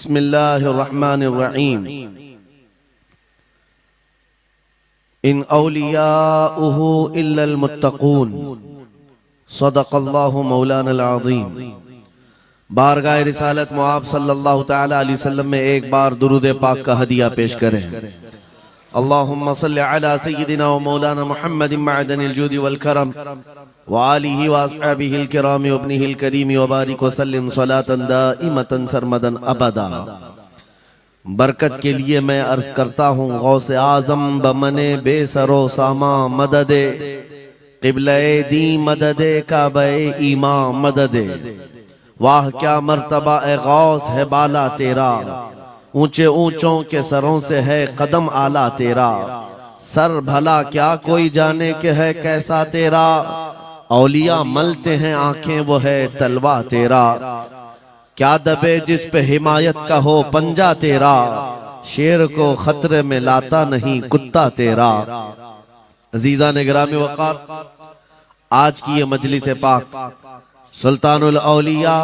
बिस्मिल्लाहिर्रहमानिर्रहीम। इन औलियाउहु इल्लल मुत्तकून। सदक़ल्लाहु मौलाना अज़ीम। बारगाह रिसालत मुआब सल्लल्लाहु तआला अलैहि वसल्लम में एक बार दुरूद पाक का हदिया पेश करें। अल्लाहुम्मा सल्लि अला सय्यिदिना व मौलाना मुहम्मदिन मअदनिल जूदि वल करम व आलिहि व अस्हाबिहिल किराम व इब्निहिल करीम व बारिक व सल्लिम सलातन दाइमतन सरमदन अबदा। बरकत के लिए मैं अर्ज करता हूँ गौसे आजम बमने बेसरो सामा मददे क़िबले दी मददे काबे ईमा मददे। वाह क्या मर्तबा ए गौस है बाला तेरा, ऊंचे ऊंचों के सरों से है कदम आला तेरा। सर भला क्या कोई जाने के है कैसा तेरा, औलिया मलते हैं आंखें वो है तलवा तेरा। क्या दबे जिस पे हिमायत का हो पंजा तेरा, शेर को खतरे में लाता नहीं कुत्ता तेरा। अजीजा ने गिरामी वक़ार, आज की ये मजलिस पाक सुल्तानुल औलिया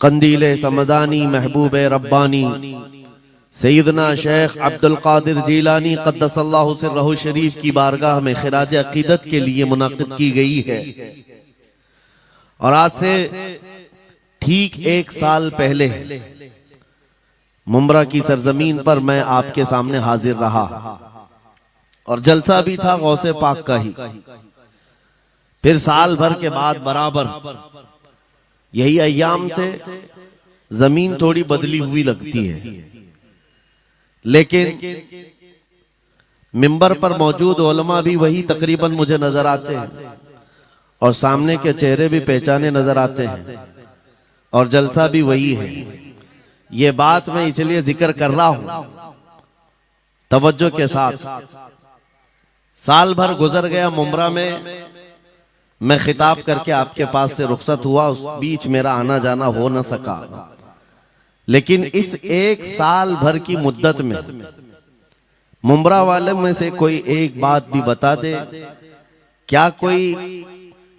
कंदीले समदानी महबूब रब्बानी सैयदना शेख अब्दुल कादिर जीलानी क़द्दसल्लाहु सिर्रहु शरीफ की बारगाह में खिराज अकीदत के लिए मुनाक़िद की गई है। और आज से ठीक एक साल पहले मुंब्रा की सरजमीन पर मैं आपके सामने हाजिर रहा और जलसा भी था गौसे पाक का ही। फिर साल भर के बाद बराबर यही अय्याम थे। जमीन थोड़ी बदली हुई लगती है, लेकिन मिंबर पर मौजूद उलमा भी वही तकरीबन मुझे नजर आते हैं और सामने के चेहरे भी पहचाने नजर आते हैं और जलसा भी वही है। ये बात मैं इसलिए जिक्र कर रहा हूं तवज्जो के साथ। साल भर गुजर गया मुंब्रा में, मैं खिताब करके आपके पास से रुखसत हुआ, उस बीच मेरा आना जाना हो न सका। लेकिन इस एक साल भर की मुद्दत में मुंब्रा वाले में से कोई एक बात भी बता दे, क्या कोई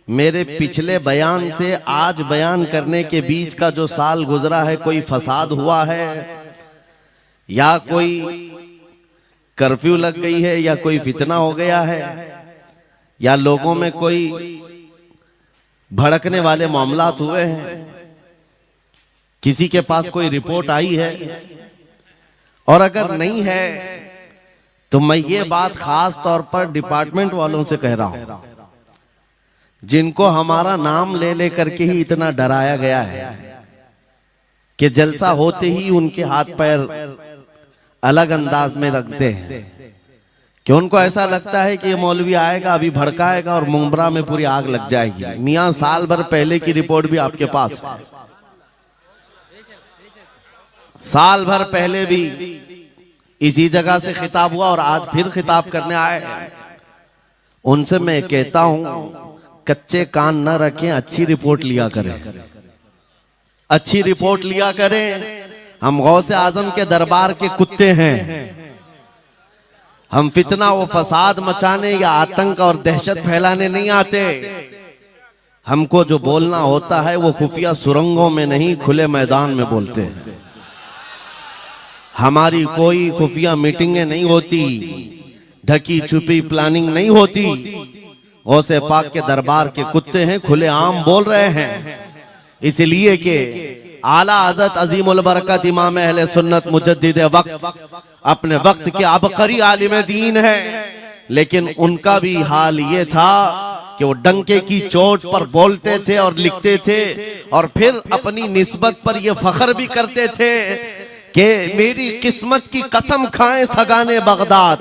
मेरे पिछले बयान से आज बयान करने के बीच का जो साल गुजरा है कोई फसाद हुआ है, या कोई कर्फ्यू लग गई है, या कोई फितना हो गया है, या लोगों में कोई भड़कने वाले मामलात हुए हैं, किसी के पास कोई रिपोर्ट आई है? और अगर नहीं है तो मैं ये बात खास तौर पर डिपार्टमेंट वालों से कह रहा हूं, जिनको हमारा नाम ले लेकर के ही इतना डराया गया है कि जलसा होते ही उनके हाथ पैर अलग अंदाज में रखते हैं, कि उनको ऐसा लगता है कि ये मौलवी आएगा अभी भड़काएगा और मुंब्रा में पूरी आग लग जाएगी। मियां साल भर पहले की रिपोर्ट भी आपके पास है। साल भर पहले भी इसी जगह से खिताब हुआ और आज फिर खिताब करने आए। उनसे मैं कहता हूं कच्चे कान न रखें, अच्छी रिपोर्ट लिया करें, अच्छी रिपोर्ट लिया करें। हम गौसे आजम के दरबार के कुत्ते हैं। हम फितना व फसाद मचाने या आतंक और दहशत फैलाने नहीं आते। हमको जो बोलना होता है वो खुफिया सुरंगों में नहीं, खुले मैदान में बोलते हैं। हमारी कोई खुफिया मीटिंगें नहीं होती, ढकी छुपी प्लानिंग नहीं होती। गौसे पाक के दरबार के कुत्ते हैं, खुले आम बोल रहे हैं। इसलिए कि आला हज़रत अजीमुल बरकत इमाम अहले सुन्नत मुजद्दिद वक्त अपने वक्त के अबकरी आलिम दीन है, लेकिन उनका भी हाल ये था कि वो डंके की चोट पर बोलते थे और लिखते थे और फिर अपनी निस्बत पर ये फख्र भी करते थे कि मेरी किस्मत की कसम खाएं सगाने बगदाद,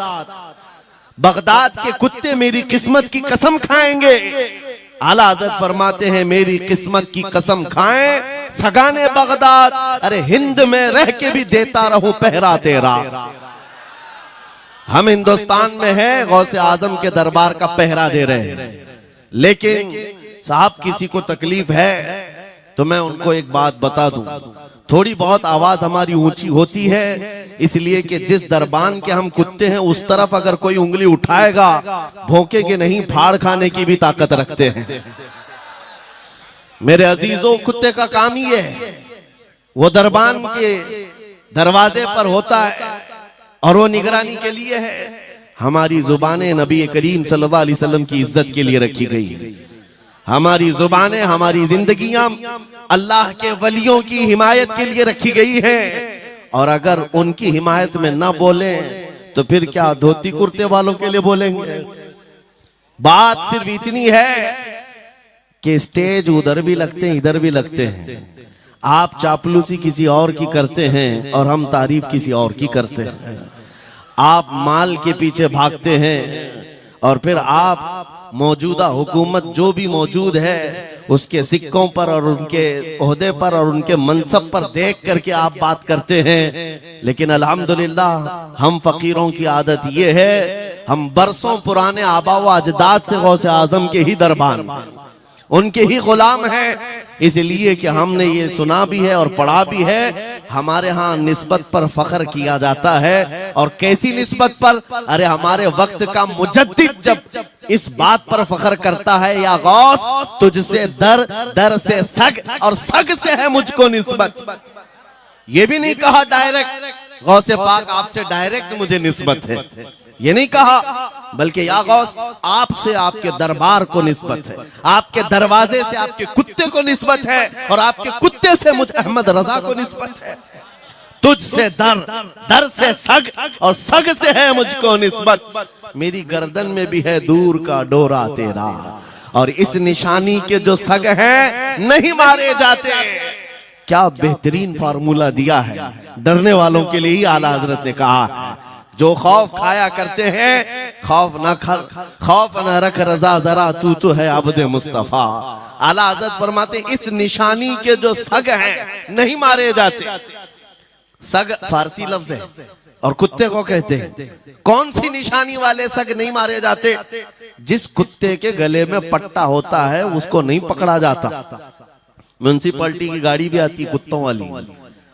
बगदाद के कुत्ते मेरी किस्मत की कसम खाएंगे। आला हज़रत फरमाते हैं मेरी किस्मत की कसम खाएं सगाने बगदाद, अरे हिंद में रह के भी देता रहूं पहरा तेरा। हम हिंदुस्तान में हैं, गौसे आजम के दरबार का पहरा दे रहे हैं। लेकिन साहब किसी को तकलीफ है तो मैं उनको एक बात बता दूं, थोड़ी बहुत आवाज हमारी ऊंची होती है इसलिए कि जिस दरबान के हम कुत्ते हैं उस तरफ अगर कोई उंगली उठाएगा भौंके के नहीं, फाड़ खाने की भी ताकत रखते हैं। मेरे अजीजों, कुत्ते का काम ही है वो दरबान के दरवाजे पर होता है और वो निगरानी के लिए है। हमारी जुबानें नबी करीम सल्लल्लाहु अलैहि वसल्लम की इज्जत के लिए रखी गई है। हमारी जुबानें, हमारी जिंदगियां अल्लाह के वलियों की हिमायत के लिए रखी गई है। और अगर उनकी हिमायत में ना बोले तो फिर क्या धोती कुर्ते वालों के लिए बोलेंगे? बात सिर्फ इतनी है कि स्टेज उधर भी लगते हैं, इधर भी लगते हैं। आप चापलूसी किसी और की करते हैं और हम तारीफ किसी और की करते हैं। आप माल के पीछे भागते हैं और फिर आप मौजूदा हुकूमत जो भी मौजूद है उसके सिक्कों पर और उनके ओहदे पर और उनके मनसब पर देख करके आप बात करते हैं। लेकिन अल्हम्दुलिल्लाह हम फकीरों की आदत ये है, हम बरसों पुराने आबा व अजदाद से गौसे आजम के ही दरबान, उनके ही गुलाम हैं। इसलिए कि हमने ये सुना भी है और पढ़ा भी है। हमारे यहाँ निस्बत पर फख्र किया जाता है। और कैसी निस्बत पर? अरे हमारे वक्त का मुजद्दिद जब इस बात पर फख्र करता है, या गौस तुझसे दर, दर से सग और सग से है मुझको निस्बत। ये भी नहीं कहा डायरेक्ट गौसे पाक आपसे डायरेक्ट मुझे निस्बत है, ये नहीं कहा, बल्कि या गौस आपसे आपके दरबार को निस्बत है, आपके दरवाजे से आपके कुत्ते को निस्बत है और आपके कुत्ते से मुझ अहमद रजा को निस्बत है। तुझसे दर, दर से सग और सग से है मुझको निस्बत। मेरी गर्दन में भी है दूर का डोरा तेरा, और इस निशानी के जो सग हैं नहीं मारे जाते। क्या बेहतरीन फार्मूला दिया है डरने वालों के लिए ही आला हजरत ने कहा है। जो खौफ खाया करते हैं, खौफ न रख रजा जरा तू तो है अब्दे मुस्तफा। आला हजरत फरमाते इस निशानी के जो सग हैं नहीं मारे जाते। सग फारसी लफ्ज है और कुत्ते को कहते हैं। कौन सी निशानी वाले सग नहीं मारे जाते? जिस कुत्ते के गले में पट्टा होता है उसको नहीं पकड़ा जाता। म्युनिसिपैलिटी की गाड़ी भी आती है कुत्तों वाली,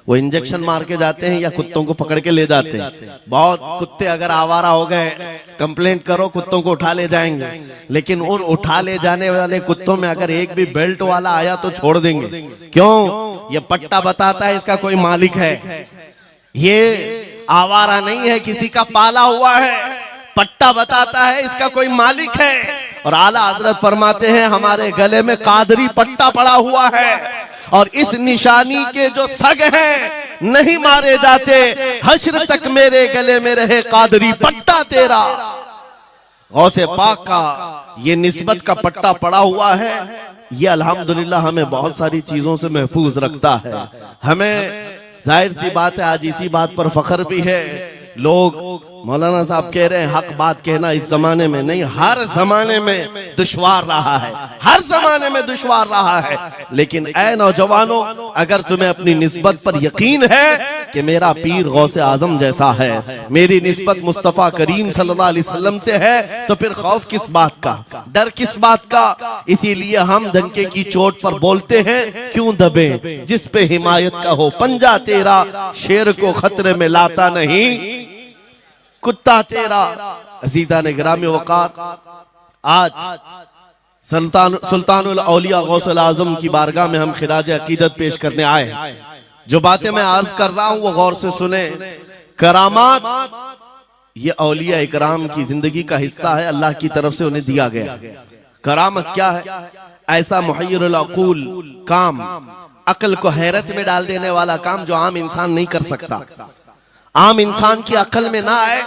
वो इंजेक्शन मार के जाते हैं या कुत्तों को पकड़ के ले जाते हैं। बहुत कुत्ते अगर आवारा हो गए, कंप्लेंट करो, कुत्तों को उठा ले जाएंगे। लेकिन उन उठा ले जाने वाले कुत्तों में अगर एक भी बेल्ट वाला आया तो छोड़ देंगे। क्यों? ये पट्टा बताता है इसका कोई मालिक है, ये आवारा नहीं है, किसी का पाला हुआ है। पट्टा बताता है इसका कोई मालिक है। और आला हजरत फरमाते हैं हमारे गले में कादरी पट्टा पड़ा हुआ है और इस निशानी के जो सग हैं नहीं मारे जाते। हश्र तक मेरे गले में रहे कादरी पट्टा तेरा। गौसे पाक का ये निस्बत का पट्टा पड़ा हुआ है। ये अल्हम्दुलिल्लाह हमें बहुत सारी चीजों से महफूज रखता है। हमें जाहिर सी बात है आज इसी बात पर फख्र भी है। लोग मौलाना साहब कह रहे हैं हक बात कहना इस जमाने में नहीं, हर जमाने में दुश्वार रहा है, हर जमाने में दुश्वार रहा है। लेकिन ऐ नौजवानों, अगर तुम्हें अपनी निस्बत पर यकीन है कि मेरा पीर गौसे आजम जैसा है, मेरी निस्बत मुस्तफा करीम सल्लल्लाहु अलैहि वसल्लम से है, तो फिर खौफ किस बात का, डर किस बात का? इसीलिए हम डंके की चोट पर बोलते हैं, क्यों दबे जिस पे हिमायत का हो पंजा तेरा, शेर को खतरे में लाता नहीं कुत्ता तेरा। अजीज़ान गिरामी वक़ार, आज सुल्तानुल औलिया गौसुल आज़म की बारगाह में हम खिराज अकीदत पेश करने आए। जो बातें मैं अर्ज कर रहा हूं वो गौर से सुने। करामात ये औलिया इकराम की जिंदगी का हिस्सा है, अल्लाह की तरफ से उन्हें दिया गया। करामत क्या है? ऐसा मुहय्यरुल अक़ूल काम, अक्ल को हैरत में डाल देने वाला काम जो आम इंसान नहीं कर सकता, आम इंसान की अक्ल में ना आए।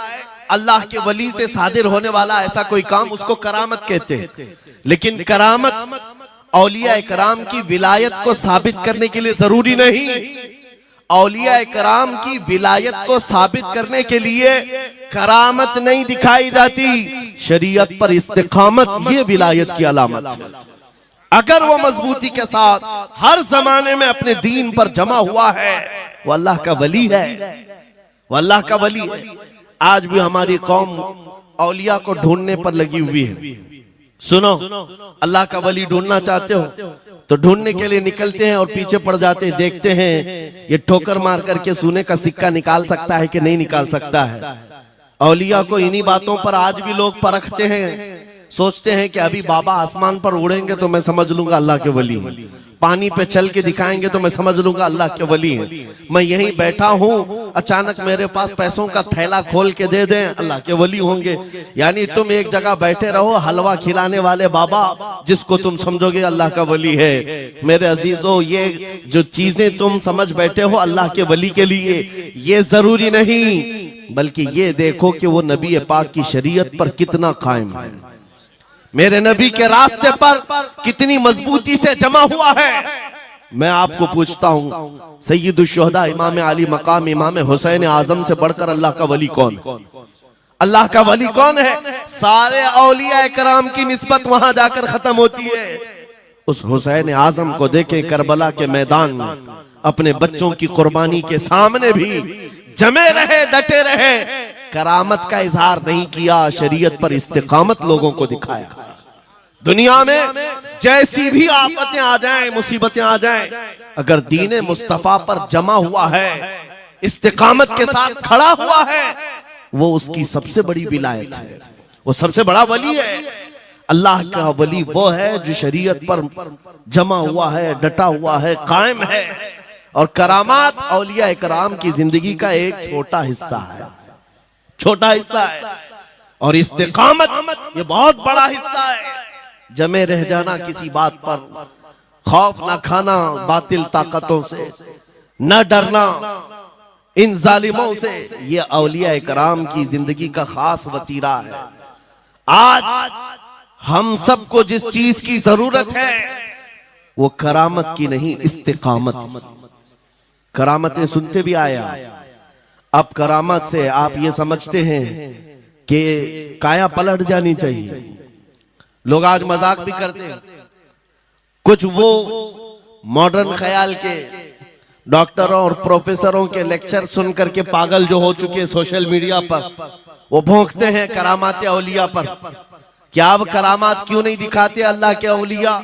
अल्लाह के वली से सादिर होने वाला ऐसा कोई काम, उसको करामत कहते हैं। लेकिन करामत औलिया इकराम की विलायत को साबित करने के लिए जरूरी नहीं। औलिया इकराम की विलायत को साबित करने के लिए करामत नहीं दिखाई जाती, शरीयत पर इस्तिकामत ये विलायत की अलामत है। अगर वो मजबूती के साथ हर जमाने में अपने दीन पर जमा हुआ है, वो अल्लाह का वली है, वो अल्लाह का वली है। आज भी हमारी कौम औलिया को ढूंढने पर लगी हुई है। सुनो, अल्लाह का वली ढूंढना चाहते हो तो ढूंढने के लिए निकलते हैं और पीछे पड़ जाते हैं, देखते हैं ये ठोकर मार करके सोने का सिक्का निकाल सकता है कि नहीं निकाल सकता है। औलिया को इन्हीं बातों पर आज भी लोग परखते हैं। सोचते हैं कि अभी बाबा आसमान पर उड़ेंगे तो मैं समझ लूंगा अल्लाह के वली हैं, पानी पे चल के दिखाएंगे तो मैं समझ लूंगा अल्लाह के वली हैं, मैं यहीं बैठा हूं अचानक मेरे पास पैसों का थैला खोल के दे दें अल्लाह के वली होंगे। यानी तुम एक जगह बैठे रहो, हलवा खिलाने वाले बाबा जिसको तुम समझोगे अल्लाह का वली है। मेरे अजीजों, ये जो चीजें तुम समझ बैठे हो अल्लाह के वली के लिए, ये जरूरी नहीं, बल्कि ये देखो कि वो नबी पाक की शरीयत पर कितना कायम है, मेरे नबी के रास्ते पर कितनी मजबूती से जमा हुआ है। मैं आपको पूछता हूँ, सैयदुश शुहदा इमाम अली मकाम इमाम हुसैन आजम से बढ़कर अल्लाह का वली कौन? अल्लाह का वली कौन है? सारे औलिया कराम की निस्बत वहां जाकर खत्म होती है। उस हुसैन आजम को देखे करबला के मैदान में अपने बच्चों की कुर्बानी के सामने भी जमे रहे, डटे रहे, करामत का इजहार नहीं किया, शरीयत पर इस्तिकामत लोगों को दिखाया। दुनिया में जैसी भी आफतें आ जाएं, मुसीबतें आ जाएं, अगर दीन मुस्तफा पर जमा हुआ है, इस्तिकामत के साथ खड़ा हुआ है, वो उसकी सबसे बड़ी विलायत है, वो सबसे बड़ा वली है। अल्लाह का वली वो है जो शरीयत पर जमा हुआ है, डटा हुआ है, कायम है। और करामात औलिया इकराम की जिंदगी का एक छोटा हिस्सा है, छोटा हिस्सा है, और इस्तिकामत ये बहुत बड़ा हिस्सा है। जमे रह जाना किसी बात पर, खौफ ना खाना बातिल ताकतों से, न डरना इन जालिमों से, ये औलिया इकराम की जिंदगी का खास वतीरा है। आज हम सबको जिस चीज की जरूरत है वो करामत की नहीं, इस्तिकामत। करामतें सुनते भी आया, अब करामत से आप ये समझते हैं कि काया पलट जानी चाहिए। लोग आज मजाक भी करते हैं, कुछ वो मॉडर्न ख्याल के डॉक्टरों और प्रोफेसरों के लेक्चर सुन करके पागल जो हो चुके सोशल मीडिया पर, वो भौंकते हैं करामात औलिया पर। क्या अब करामात क्यों नहीं दिखाते अल्लाह के औलिया?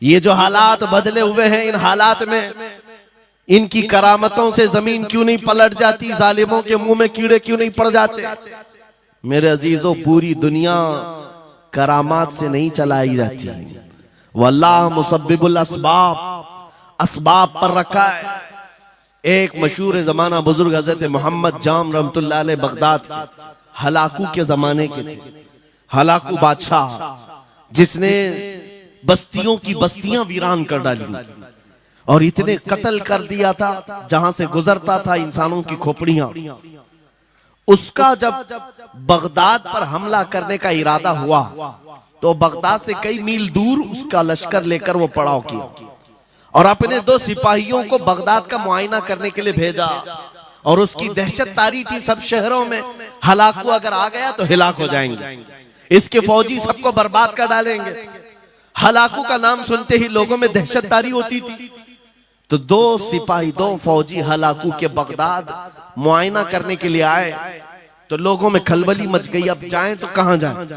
ये जो हालात बदले हुए हैं, इन हालात में इनकी करामतों से जमीन क्यों नहीं पलट जाती, जालिमों के मुंह में कीड़े क्यों नहीं पड़ जाते? मेरे अजीजों, पूरी दुनिया करामात से नहीं चलाई जाती, वल्लाह मुसब्बिबुल अस्बाब, असबाब पर रखा है। एक मशहूर जमाना बुजुर्ग हजरत मोहम्मद जाम रहमतुल्लाह अलैह बगदाद के हलाकू के जमाने के थे। हलाकू बादशाह जिसने बस्तियों की बस्तियां वीरान कर डाली और इतने कत्ल कर दिया था, जहां से गुजरता था इंसानों की खोपड़ियां। उसका जब बगदाद पर हमला करने का इरादा हुआ तो बगदाद से कई मील दूर उसका लश्कर लेकर वो पड़ाव किया और अपने 2 सिपाहियों को बगदाद का मुआयना करने के लिए भेजा। और उसकी दहशत तारी थी सब शहरों में, हलाकू अगर आ गया तो हिलाक हो जाएंगे, इसके फौजी सबको बर्बाद कर डालेंगे। हलाकू का नाम सुनते ही लोगों में दहशत तारी होती थी। तो 2 सिपाही 2 फौजी हलाकू के बगदाद मुआयना करने के लिए आए तो लोगों में खलबली मच गई, अब जाएं तो कहां जाएं?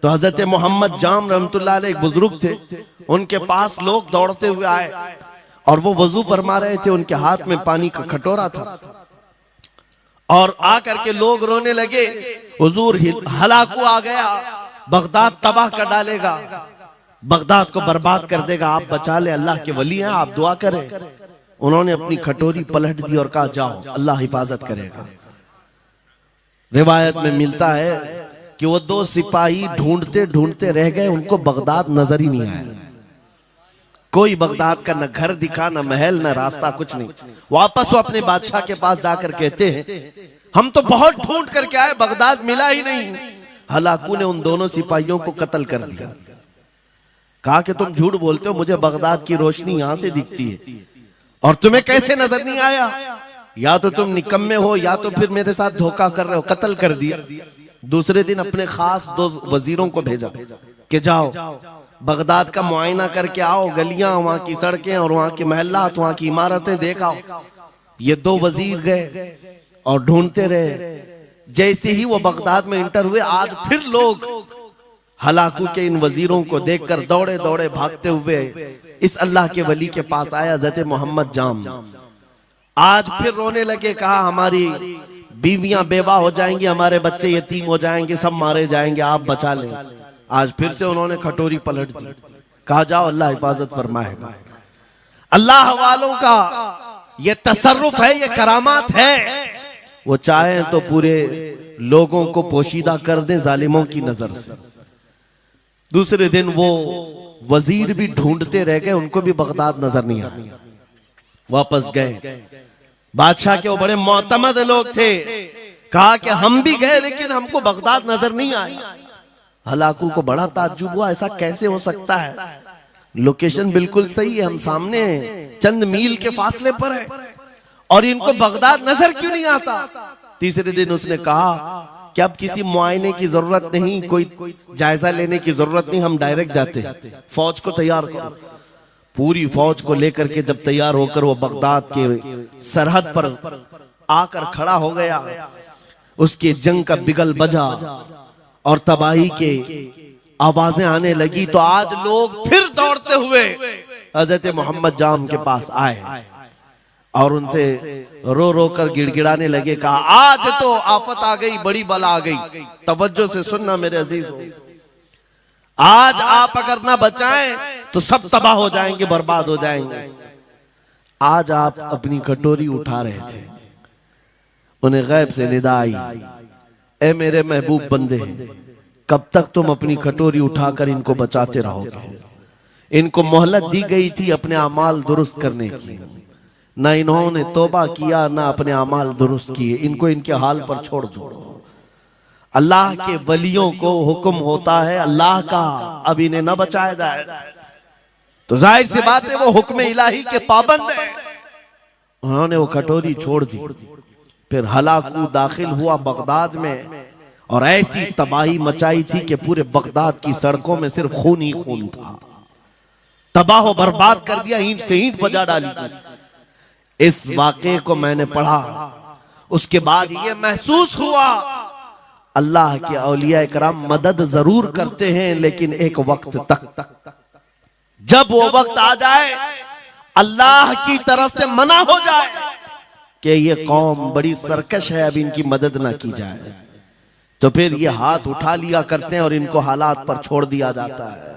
तो हजरत मोहम्मद जाम रहमतुल्लाह अलैह एक बुजुर्ग थे, उनके पास लोग दौड़ते हुए आए और वो वजू फरमा रहे थे, उनके हाथ में पानी का कटोरा था और आकर के लोग रोने लगे, हुजूर हलाकू आ गया, बगदाद तबाह कर डालेगा, बगदाद को बर्बाद कर देगा, आप बचा ले, अल्लाह के वली हैं, आप दुआ करें। उन्होंने अपनी कटोरी पलट दी और कहा जाओ, अल्लाह हिफाजत करेगा। रिवायत में मिलता है कि वो 2 सिपाही ढूंढते ढूंढते रह गए, उनको बगदाद नजर ही नहीं आया। कोई बगदाद का न घर दिखा, न महल, न रास्ता, कुछ नहीं। वापस वो अपने बादशाह के पास जाकर कहते हैं, हम तो बहुत ढूंढ करके आए, बगदाद मिला ही नहीं। हलाकू ने उन दोनों सिपाहियों को कत्ल कर दिया। कहा कि तुम झूठ बोलते हो, मुझे बगदाद की रोशनी यहां से दिखती है और तुम्हें कैसे नजर नहीं आया? या तो तुम निकम्मे हो या तो फिर मेरे साथ धोखा कर रहे हो। कत्ल कर दिया। दूसरे दिन अपने खास 2 वजीरों को भेजा कि जाओ बगदाद का मुआयना करके आओ, गलियां, वहां की सड़कें और वहां के महल्लात, वहां की इमारतें देखाओ। ये 2 वजीर गए और ढूंढते रहे। जैसे ही वो बगदाद में इंटर हुए, आज फिर लोग हलाकू के इन वजीरों को देखकर दौड़े दौड़े भागते हुए इस अल्लाह के वली के पास आया, हज़रत मोहम्मद जाम। आज फिर रोने लगे, कहा हमारी बीवियां बेवा हो जाएंगी, हमारे बच्चे यतीम हो जाएंगे, सब मारे जाएंगे, आप बचा लें। आज फिर से उन्होंने खटोरी पलट दी, कहा जाओ अल्लाह हिफाजत फरमाएगा। अल्लाह वालों का ये तसर्रुफ है, ये करामात है। वो चाहे तो पूरे लोगों को पोशीदा कर दे जालिमों की नजर से। दूसरे दिन वो वजीर भी ढूंढते रह गए, उनको भी बगदाद नजर नहीं आया, वापस गए। बादशाह के वो बड़े मोतमद लोग थे, कहा कि हम भी गए लेकिन हमको बगदाद नजर नहीं आई। हलाकू को बड़ा ताज्जुब हुआ, ऐसा कैसे हो सकता है, लोकेशन बिल्कुल सही है, हम सामने चंद मील के फासले पर है और इनको बगदाद नजर क्यों नहीं आता। तीसरे दिन उसने कहा कि अब किसी मुआयने की जरूरत नहीं, कोई जायजा लेने की जरूरत नहीं, हम डायरेक्ट जाते, फौज को तैयार करो। पूरी फौज को लेकर के जब तैयार होकर वो बगदाद के सरहद पर आकर खड़ा हो गया, उसके जंग का बिगल बजा और तबाही के आवाजें आने लगी, तो आज लोग फिर दौड़ते हुए हजरत मोहम्मद जाम के पास आए और उनसे रो रो कर गिड़गिड़ाने लगे, कहा आज तो आफत आ गई, बड़ी बला आ गई, तवज्जो से सुनना मेरे अजीजों, आज आप अगर ना बचाएं तो सब तबाह हो जाएंगे, बर्बाद हो जाएंगे। आज आप अपनी कटोरी उठा रहे थे, उन्हें गैब से निदा आई, ए मेरे महबूब बंदे, कब तक तुम अपनी कटोरी उठाकर इनको बचाते रहोगे। इनको मोहलत दी गई थी अपने अमाल दुरुस्त करने की, ना इन्होंने तौबा किया ना अपने अमाल दुरुस्त किए, इनको इनके हाल पर छोड़ दो। अल्लाह के वलियों को हुक्म होता है अल्लाह का, अब इन्हें न बचाया जाए तो जाहिर सी बात है वो हुक्म इलाही के पाबंद है। उन्होंने वो कटोरी छोड़ दी। फिर हलाकू दाखिल हुआ बगदाद में और ऐसी तबाही मचाई थी कि पूरे बगदाद की सड़कों में सिर्फ खून ही खून था, तबाह बर्बाद कर दिया, ईंट से ईंट बजा डाली। इस वाक़े को मैंने पढ़ा, उसके बाद ये महसूस हुआ अल्लाह के औलिया कराम मदद जरूर करते हैं, लेकिन एक वक्त तक, जब वो वक्त आ जाए अल्लाह की तरफ से मना हो जाए कि ये कौम बड़ी सरकश है, अब इनकी मदद ना की जाए, तो फिर ये हाथ उठा लिया करते हैं और इनको हालात पर छोड़ दिया जाता है।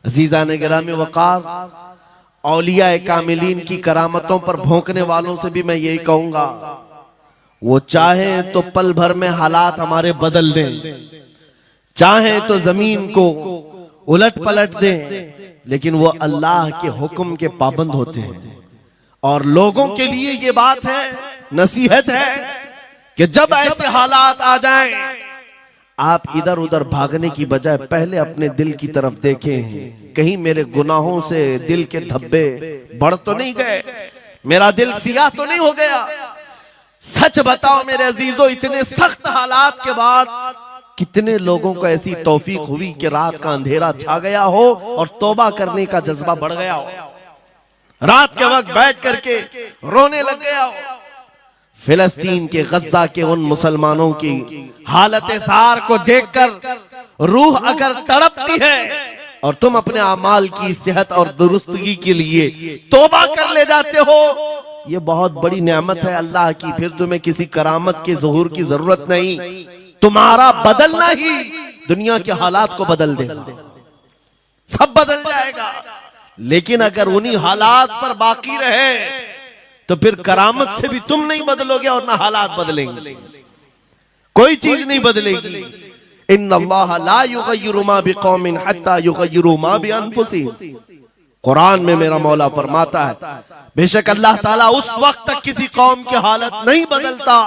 अजीज़ान गिरामी वक़ार, औलिया कामिलीन की करामतों पर भौंकने वालों से भी मैं यही कहूंगा, वो चाहे तो पल भर में हालात हमारे बदल दें, चाहे तो जमीन को उलट पलट दें, लेकिन वो अल्लाह के हुक्म के पाबंद होते हैं। और लोगों के लिए ये बात है, नसीहत है कि जब ऐसे हालात आ जाएं, आप इधर उधर भागने की बजाय पहले अपने दिल की तरफ देखें, कहीं मेरे गुनाहों से दिल के धब्बे बढ़ तो नहीं गए, मेरा दिल सियाह तो नहीं हो गया। सच बताओ मेरे अजीजों, इतने सख्त हालात के बाद कितने लोगों को ऐसी तौफीक हुई कि रात का अंधेरा छा गया हो और तौबा करने का जज्बा बढ़ गया हो, रात के वक्त बैठ करके रोने लग गया हो। फिलिस्तीन के गज्जा के उन मुसलमानों की हालत सार को देखकर रूह अगर तड़पती है और तुम अपने अमाल की सेहत और दुरुस्तगी के लिए तौबा कर ले जाते हो, ये बहुत बड़ी नेमत है अल्लाह की। फिर तुम्हें किसी करामत के ज़हूर की जरूरत नहीं, तुम्हारा बदलना ही दुनिया के हालात को बदल देगा, सब बदल जाएगा। लेकिन अगर उन्हीं हालात पर बाकी रहे तो फिर करामत से भी तुम नहीं बदलोगे और ना हालात बदलेंगे, कोई चीज नहीं बदलेगी। इन्नल्लाह ला युगय्यिरु मा बिकौमिन हत्ता युगय्यिरु मा बिअनफुसिहिम। कुरान में मेरा मौला फरमाता है, बेशक अल्लाह ताला उस वक्त तक किसी कौम की हालत नहीं बदलता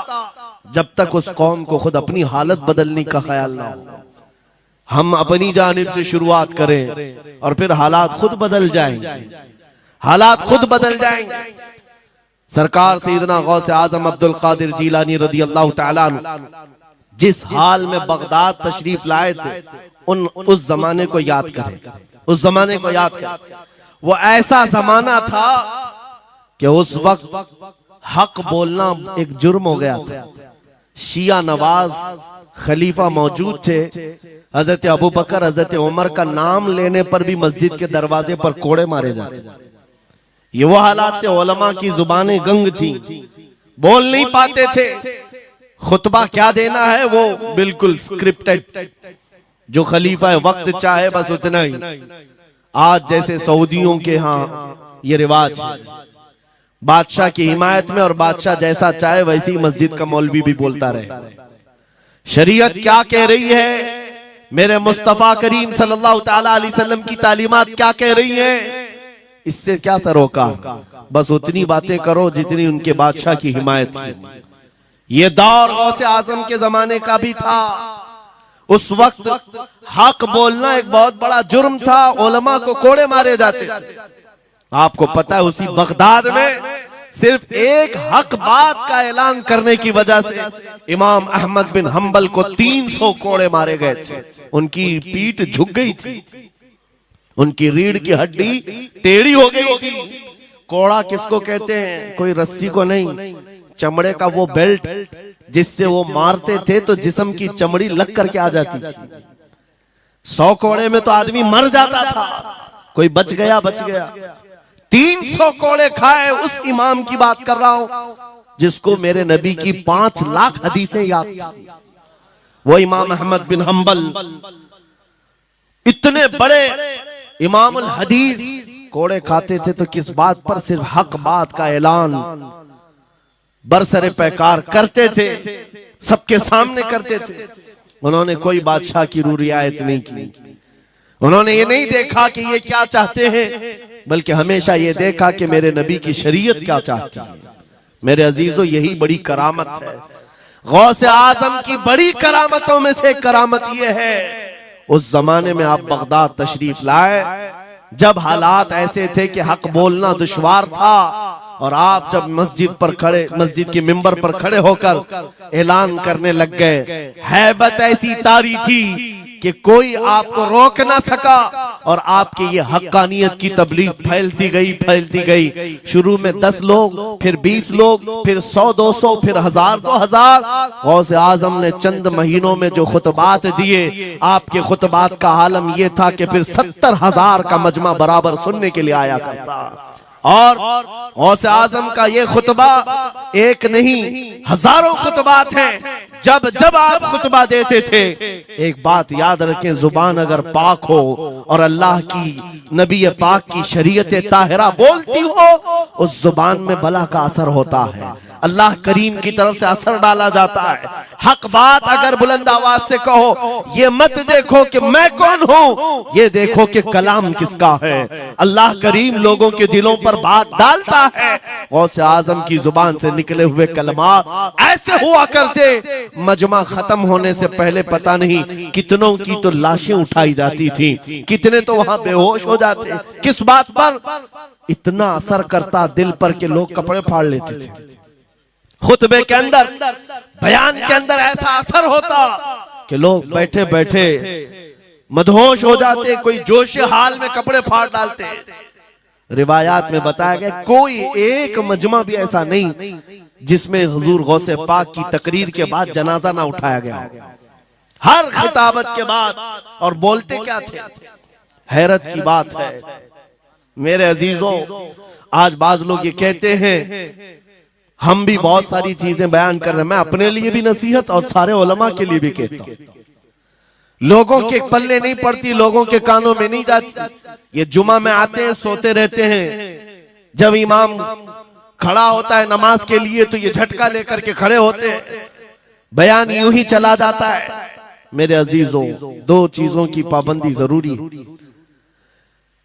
जब तक उस कौम को खुद अपनी हालत बदलने का ख्याल ना हो। हम अपनी जानिब से शुरुआत करें और फिर हालात खुद बदल जाएंगे, हालात खुद बदल जाएंगे। सरकार सैयदना गौसे आजम अब्दुल कादिर जीलानी रदी अल्लाह तआला अन्हु जिस हाल में बगदाद तशरीफ लाए थे, उस जमाने को याद करें, उस जमाने को याद करें। वो ऐसा जमाना था कि उस वक्त हक बोलना एक जुर्म हो गया था। शिया नवाज खलीफा मौजूद थे, हजरत अबू बकर, हजरत उमर का नाम लेने पर भी मस्जिद के दरवाजे पर कोड़े मारे जाते थे। ये वो हालात थे, उलमा की जुबानें गंग थी, बोल नहीं पाते थे, खुतबा क्या देना है वो बिल्कुल स्क्रिप्टेड, जो खलीफा वक्त चाहे बस उतना ही। आज जैसे सऊदियों के यहाँ ये रिवाज है, बादशाह की हिमायत में और बादशाह जैसा चाहे वैसी मस्जिद का मौलवी भी बोलता रहे। शरीयत क्या कह रही है, मेरे मुस्तफा करीम सल्लल्लाहु ताला अलैहि वसल्लम की तालीमात क्या कह रही है, इससे क्या सरोकार। बस उतनी बातें करो जितनी उनके बादशाह की हिमायत की। ये दौर गौसे आजम के जमाने का भी था। उस वक्त हक बोलना एक बहुत बड़ा जुर्म था, उलमा को कोड़े मारे जाते थे। आपको पता है उसी बगदाद में सिर्फ एक हक बात का ऐलान करने की वजह से इमाम अहमद बिन हंबल को 300 कोड़े मारे गए थे। उनकी पीठ झुक गई थी, उनकी रीढ़ की हड्डी टेढ़ी हो गई थी। कोड़ा किसको कहते हैं, कोई रस्सी को नहीं, चमड़े का वो बेल्ट जिससे वो मारते थे तो जिस्म की चमड़ी लग करके आ जाती थी। 100 कोड़े में तो आदमी मर जाता था, कोई बच गया। 300 कोड़े खाए उस इमाम की बात कर रहा हूं जिसको मेरे नबी की 5 लाख हदीसें याद थी। वो इमाम अहमद बिन हंबल इतने बड़े इमामुल हदीस कोड़े खाते थे तो किस बात पर, सिर्फ हक बात का ऐलान बरसरे पैकार करते थे, सबके सामने करते थे। उन्होंने कोई बादशाह की रू रियायत नहीं की, उन्होंने ये नहीं देखा कि ये क्या चाहते हैं, बल्कि हमेशा ये देखा कि मेरे नबी की शरीयत क्या चाहती है। मेरे अजीजों, यही बड़ी करामत है। गौसे आजम की बड़ी करामतों में से करामत ये है, उस जमाने में आप बगदाद तशरीफ लाए जब हालात ऐसे थे कि हक बोलना दुश्वार था, और आप जब मस्जिद के मिंबर पर खड़े होकर ऐलान करने लग गए, हैबत ऐसी तारी थी कि कोई आपको रोक ना सका, और आपकी ये हक्कानियत की तबलीग फैलती गई। शुरू में 10 लोग, फिर 20 लोग, फिर 100-200, फिर 1000-2000। गौसे आजम ने चंद महीनों में जो खुतबात दिए, आपके खुतबात का आलम यह था कि फिर 70,000 का मजमा बराबर सुनने के लिए आया करता। और गौसे आजम का ये खुतबा एक नहीं, हजारों खुतबात हैं। जब जब आप खुतबा देते थे, एक बात याद रखें, जुबान अगर पाक हो और अल्लाह की नबी पाक की शरीयत ताहिरा बोलती हो, उस जुबान में बला का असर होता है, अल्लाह करीम की तरफ से असर डाला जाता है। हक बात अगर बुलंद आवाज से कहो, ये मत देखो कि मैं कौन हूं, ये देखो कि कलाम किसका है। अल्लाह करीम लोगों के दिलों पर बात डालता है। गौसे आजम की जुबान से निकले हुए कलमात ऐसे हुआ करते, मजमा खत्म होने से पहले पता नहीं कितनों की तो लाशें उठाई जाती थी, कितने तो वहां बेहोश हो जाते। किस बात पर? इतना असर करता दिल पर कि लोग कपड़े फाड़ लेते थे। खुतबे के अंदर, बयान के अंदर ऐसा असर होता कि लोग बैठे बैठे मदहोश हो जाते, कोई जोश हाल में कपड़े फाड़ डालते। रिवायात में बताया गया कोई एक मजमा भी ऐसा नहीं जिसमें हुजूर गौसे पाक की तकरीर के बाद जनाजा ना उठाया गया। हर खिताबत के बाद, और बोलते क्या थे, हैरत की बात है मेरे अजीजों। आज बाज लोग ये कहते हैं, हम भी बहुत सारी चीजें बयान कर रहे हैं, मैं अपने लिए भी नसीहत और सारे उलमा के लिए भी कहता हूं, लोगों के पल्ले नहीं पड़ती, लोगों के कानों में नहीं जाती। ये जुमा में आते हैं, सोते रहते हैं, जब इमाम खड़ा होता है नमाज के लिए तो ये झटका लेकर के खड़े होते हैं, बयान यूं ही चला जाता है। मेरे अजीजों, 2 चीजों की पाबंदी जरूरी है।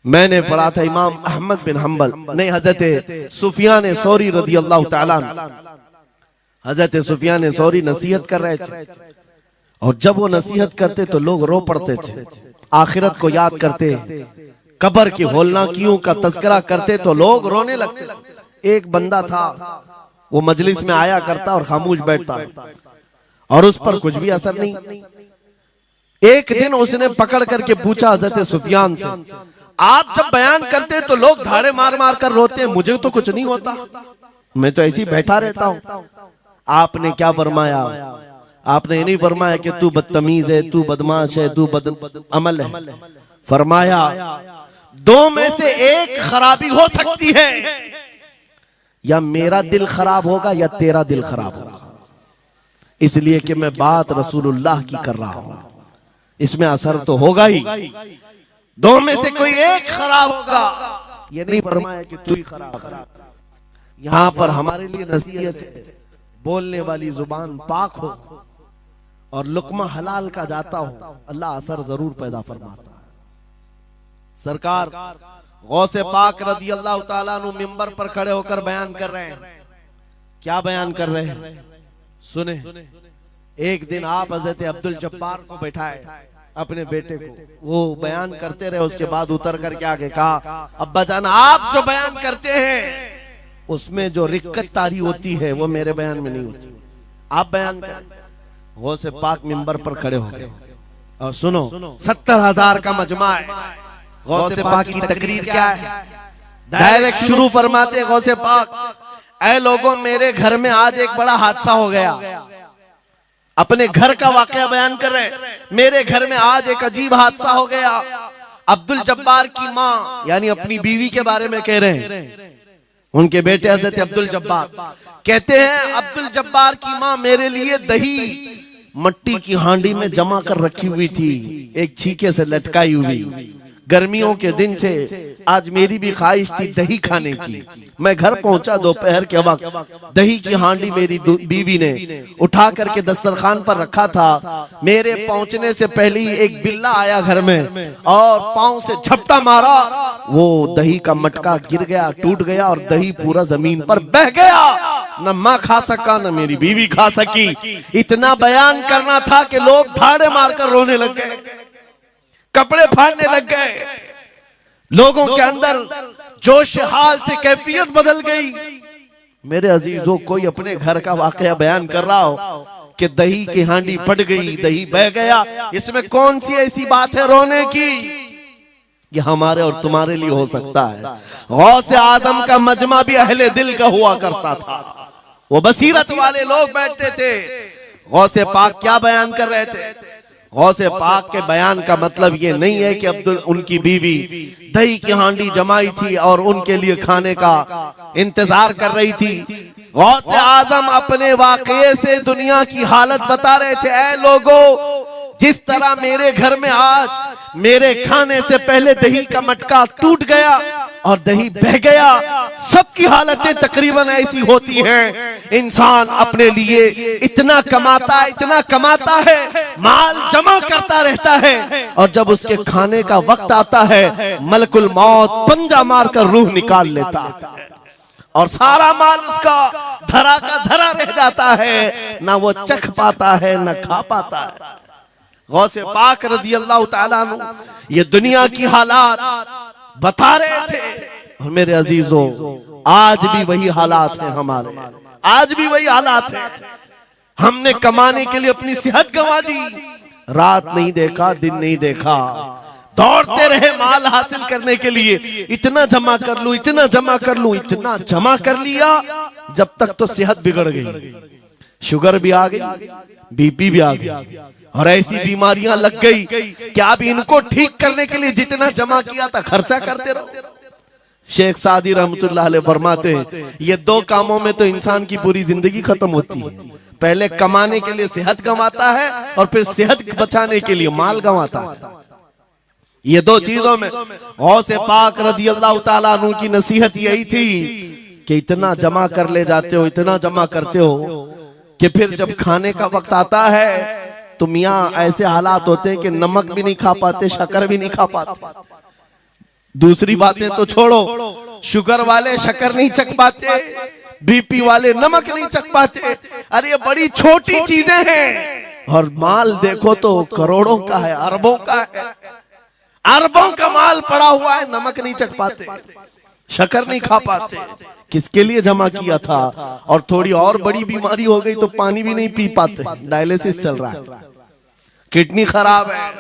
मैंने पढ़ा था इमाम अहमद बिन हंबल नहीं, हजरत सुफियान सौरी रदी अल्लाह ताला, हजरत सुफियान सौरी नसीहत कर रहे थे, और जब वो नसीहत करते तो लोग रो पड़ते थे, आखिरत को याद करते, कब्र की होलनाकियों का तज़किरा करते तो लोग रोने लगते थे। एक बंदा था, वो मजलिस में आया करता और खामोश बैठता, और उस पर कुछ भी असर नहीं। एक दिन उसने पकड़ करके पूछा हजरत सुफियान से, आप जब बयान करते तो लोग धाड़े मार मार कर रोते हैं, मुझे तो कुछ नहीं होता, मैं तो ऐसे ही बैठा रहता हूं। आपने क्या फरमाया? आपने ये नहीं फरमाया कि तू बदतमीज है, तू बदमाश है, तू बदअमल है। फरमाया 2 में से एक खराबी हो सकती है, या मेरा दिल खराब होगा या तेरा दिल खराब होगा, इसलिए कि मैं बात रसूलुल्लाह की कर रहा हूं। इसमें असर तो होगा ही, दो में से कोई एक खराब होगा। ये नहीं फरमाया कि तू ही खराब। यहां पर हमारे लिए नसीहत है, बोलने वाली जुबान पाक हो और लुकमा हलाल का जाता हो, अल्लाह असर जरूर पैदा फरमाता है। सरकार गौसे पाक रदी अल्लाह ताला अन्हु मिंबर पर खड़े होकर बयान कर रहे हैं। क्या बयान कर रहे हैं? सुने। एक दिन आप हजरत अब्दुल जब्बार को बैठाए, अपने बेटे को, वो बयान करते रहे। उसके बाद उतर कर के आगे कहा, अब्बा जान आप जो बयान करते हैं उसमें जो रिक्कत तारी होती है वो मेरे बयान में नहीं होती, आप बयान करें। गौसे पाक मिंबर पर खड़े हो गए और सुनो, 70,000 का मजमा है। गौसे पाक की तकरीर क्या है? डायरेक्ट शुरू फरमाते गौसे पाक, ऐ लोगों, मेरे घर में आज एक बड़ा हादसा हो गया। अपने घर का वाकया बयान कर रहे, मेरे घर में आज एक अजीब हादसा हो गया। अब्दुल जब्बार की माँ यानी अपनी बीवी के बारे में कह रहे हैं। उनके बेटे हजरत अब्दुल जब्बार कहते हैं, अब्दुल जब्बार की माँ मेरे लिए दही मट्टी की हांडी में जमा कर रखी हुई थी, एक छीके से लटकाई हुई। गर्मियों के दिन थे, आज मेरी भी ख्वाहिश थी दही खाने की। मैं घर पहुंचा दोपहर के वक्त, दही की हांडी मेरी बीवी ने उठा करके दस्तरखान पर रखा था। मेरे पहुंचने से पहले ही एक बिल्ला आया घर में और पांव से झपटा मारा, वो दही का मटका गिर गया, टूट गया और दही पूरा जमीन पर बह गया। न माँ खा सका न मेरी बीवी खा सकी। इतना बयान करना था कि लोग ठाड़े मारकर रोने लग गए, कपड़े फाड़ने लग गए। लोगों के अंदर जोश हाल से कैफियत बदल गई। मेरे अजीजों, कोई अपने घर का वाकया बयान कर रहा हो कि दही की हांडी फट गई, दही बह गया, इसमें कौन सी ऐसी बात है रोने की? ये हमारे और तुम्हारे लिए हो सकता है। गौसे आजम का मजमा भी अहले दिल का हुआ करता था, वो बसीरत वाले लोग बैठते थे। गौसे पाक क्या बयान कर रहे थे? गौसे पाक के बयान का मतलब ये नहीं है कि अब्दुल उनकी बीवी दही की हांडी जमाई थी और उनके लिए खाने का इंतजार कर रही थी। गौसे आजम अपने वाकये से दुनिया की हालत बता रहे थे, ऐ लोगों, जिस तरह मेरे घर में आज मेरे खाने से पहले दही का मटका टूट गया और दही बह गया, सबकी हालतें तकरीबन ऐसी होती हैं। इंसान अपने लिए इतना कमाता है, माल जमा करता रहता है और जब उसके खाने का वक्त आता है, मलकुल मौत पंजा मारकर रूह निकाल लेता है और सारा माल उसका धरा का धरा रह जाता है, ना वो चख पाता है ना खा पाता है। गौसे पाक रज़ी अल्लाह ताला अन्हु ये दुनिया की हालात बता रहे थे। और मेरे अजीजों, आज भी वही हालात हैं हमारे, आज भी वही हालात हैं। हमने कमाने के लिए अपनी सेहत गंवा दी, रात नहीं देखा, दिन नहीं देखा, दौड़ते रहे माल हासिल करने के लिए। इतना जमा कर लूं, इतना जमा कर लूं, इतना जमा कर लिया, जब तक तो सेहत बिगड़ गई, शुगर भी आ गई, बीपी भी आ गई और ऐसी बीमारियां लग गई कि आप इनको ठीक करने के लिए जितना जमा किया था खर्चा करते रहो। शेख सादी रहमतुल्लाह अलैह फरमाते हैं, ये दो कामों में तो इंसान की पूरी जिंदगी खत्म होती है। पहले कमाने के लिए सेहत गंवाता है और फिर सेहत बचाने के लिए माल गंवाता है। ये दो चीजों में गौसे पाक रज़ी अल्लाह ताला अन्हु की नसीहत यही थी कि इतना जमा कर ले जाते हो, इतना जमा करते हो कि फिर जब खाने का वक्त आता है तो मियाँ ऐसे हालात होते हैं कि नमक भी नहीं खा पाते, शक्कर भी नहीं खा पाते। दूसरी बातें तो छोड़ो, शुगर वाले शक्कर नहीं चख पाते, बीपी वाले नमक नहीं चख पाते। अरे ये बड़ी छोटी चीजें हैं और माल देखो तो करोड़ों का है, अरबों का है, अरबों का माल पड़ा हुआ है, नमक नहीं चख पाते, शक्कर नहीं खा पाते। किसके लिए जमा किया था? और थोड़ी और बड़ी बीमारी हो गई तो पानी भी नहीं पी पाते, डायलिसिस चल रहा है, किडनी खराब है।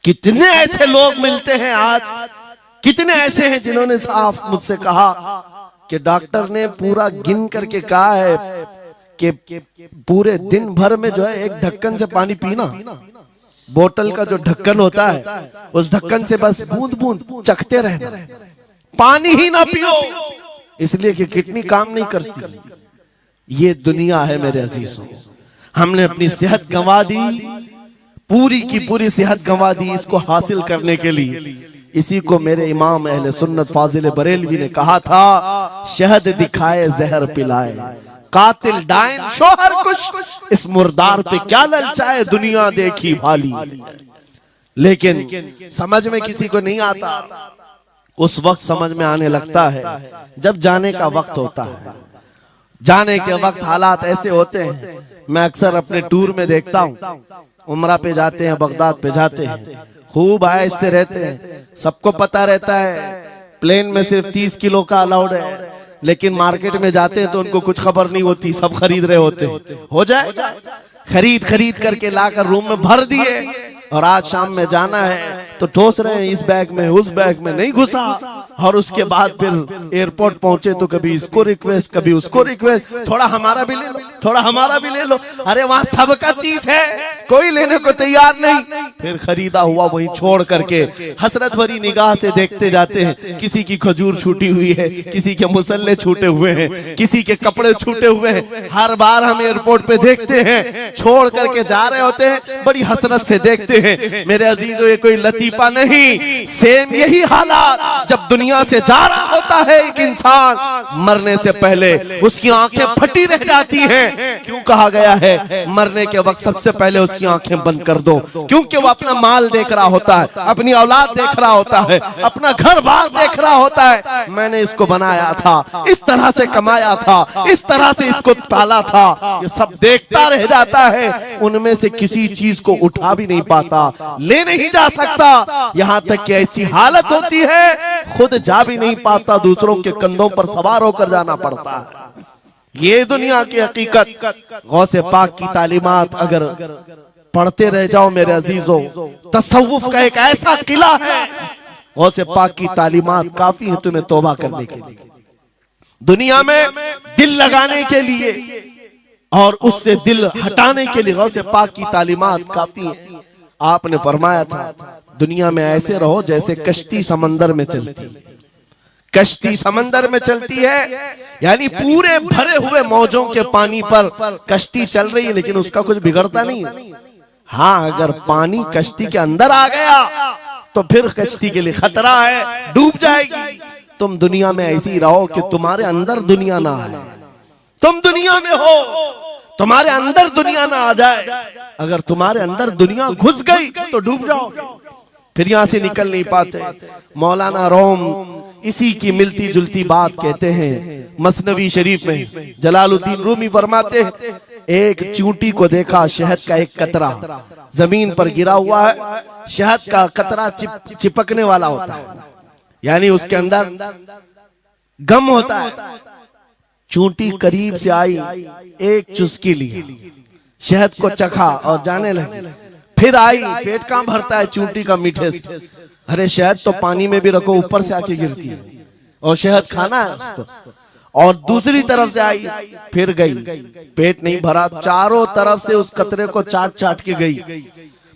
कितने ऐसे लोग मिलते हैं आज, कितने ऐसे हैं जिन्होंने साफ मुझसे कहा कि डॉक्टर ने पूरा गिन करके कहा है कि पूरे दिन भर में जो है एक ढक्कन से पानी पीना, बोतल का जो ढक्कन होता है उस ढक्कन से बस बूंद बूंद चखते रहना, पानी ही ना पियो, इसलिए कि किडनी काम नहीं करती। ये दुनिया है मेरे अजीजों। हमने अपनी सेहत गंवा दी, पूरी की पूरी सेहत गंवा दी इसको हासिल करने के लिए। इसी को मेरे इमाम अहले सुन्नत फाजिल बरेलवी ने कहा था, शहद दिखाए जहर पिलाए, कातिल डायन शोहर कुछ, इस मुर्दार पे क्या ललचाए, दुनिया देखी भाली। लेकिन समझ में किसी को नहीं आता, उस वक्त समझ में आने लगता है जब जाने का वक्त होता है। जाने के वक्त हालात ऐसे होते हैं, मैं अक्सर अपने टूर में देखता हूँ, उम्रा पे जाते हैं, बगदाद पे जाते हैं, खूब आयश से रहते हैं, सबको पता रहता है प्लेन में सिर्फ 30 किलो का अलाउड है, लेकिन मार्केट में जाते हैं तो उनको कुछ खबर नहीं होती, सब खरीद रहे होते हैं। हो जाए, खरीद करके लाकर रूम में भर दिए, और आज शाम में जाना है तो ठोस रहे हैं, इस बैग में उस बैग में नहीं घुसा। और उसके बाद फिर एयरपोर्ट पहुंचे तो कभी इसको रिक्वेस्ट, कभी उसको रिक्वेस्ट, थोड़ा हमारा भी ले लो, थोड़ा हमारा भी ले लो। अरे वहां सबका 30 है, कोई लेने को तैयार नहीं। फिर खरीदा हुआ वहीं छोड़ करके हसरत भरी निगाह से देखते जाते हैं, किसी की खजूर छूटी हुई है, किसी के मुसल्ले छूटे हुए हैं, किसी के कपड़े छूटे हुए हैं। हर बार हम एयरपोर्ट पे देखते हैं, छोड़ करके जा रहे होते हैं, बड़ी हसरत से देखते हैं। मेरे अजीजों, ये कोई लतीफा नहीं, सेम यही हालात जब दुनिया से जा रहा होता है एक इंसान, मरने से पहले उसकी आंखें फटी रह जाती हैं। क्यों कहा गया है मरने के वक्त सबसे पहले उसकी आंखें बंद कर दो? क्योंकि वो अपना माल देख रहा होता है, अपनी औलाद देख रहा होता है, अपना घर बार देख रहा होता है। मैंने इसको बनाया था, इस तरह से कमाया था, इस तरह से इसको पाला था, ये सब देखता रह जाता है। उनमें से किसी चीज को उठा भी नहीं पाता, ले नहीं जा सकता। यहाँ तक कि ऐसी हालत होती है खुद जा भी नहीं पाता, दूसरों के कंधों पर सवार होकर जाना पड़ता है। ये दुनिया की हकीकत। गौसे पाक की तालीमात अगर पढ़ते रह जाओ मेरे अजीजों, तसव्वुफ का एक ऐसा किला है। गौसे पाक की तालीमात काफी है तुम्हें तौबा करने के लिए, दुनिया में दिल लगाने के लिए और उससे दिल हटाने के लिए। गौसे पाक की तालीमात काफी है। आपने फरमाया था दुनिया में ऐसे रहो जैसे कश्ती समंदर में चलती। कश्ती समंदर में चलती है, यानी पूरे भरे हुए मौजों के पानी पर कश्ती चल रही है, लेकिन उसका कुछ बिगड़ता नहीं है। हाँ, अगर पानी कश्ती के अंदर आ गया तो फिर कश्ती के लिए खतरा है, डूब जाएगी। तुम दुनिया में ऐसे ही रहो कि तुम्हारे अंदर दुनिया ना आए। तुम दुनिया में हो, तुम्हारे अंदर दुनिया ना आ जाए। अगर तुम्हारे अंदर दुनिया घुस गई तो डूब जाओगे, फिर यहां से निकल नहीं पाते। मौलाना रोम इसी की मिलती जुलती बात कहते हैं मसनवी शरीफ में। जलालुद्दीन रूमी फरमाते हैं, एक चूंटी को देखा, शहद का एक कतरा जमीन पर गिरा हुआ है, शहद का कतरा चिपकने वाला होता है, यानी उसके अंदर गम होता है। चूंटी करीब से आई, एक चुस्की ली, शहद को चखा और जाने लगी। फिर आई, पेट कहां भरता है चूंटी का मीठे से। अरे शहद तो पानी में भी रखो ऊपर से आके गिरती है, और शहद खाना है उसको। और दूसरी तरफ से आई, फिर गई, पेट नहीं भरा, चारों तरफ से उस कतरे को चाट चाट के गई।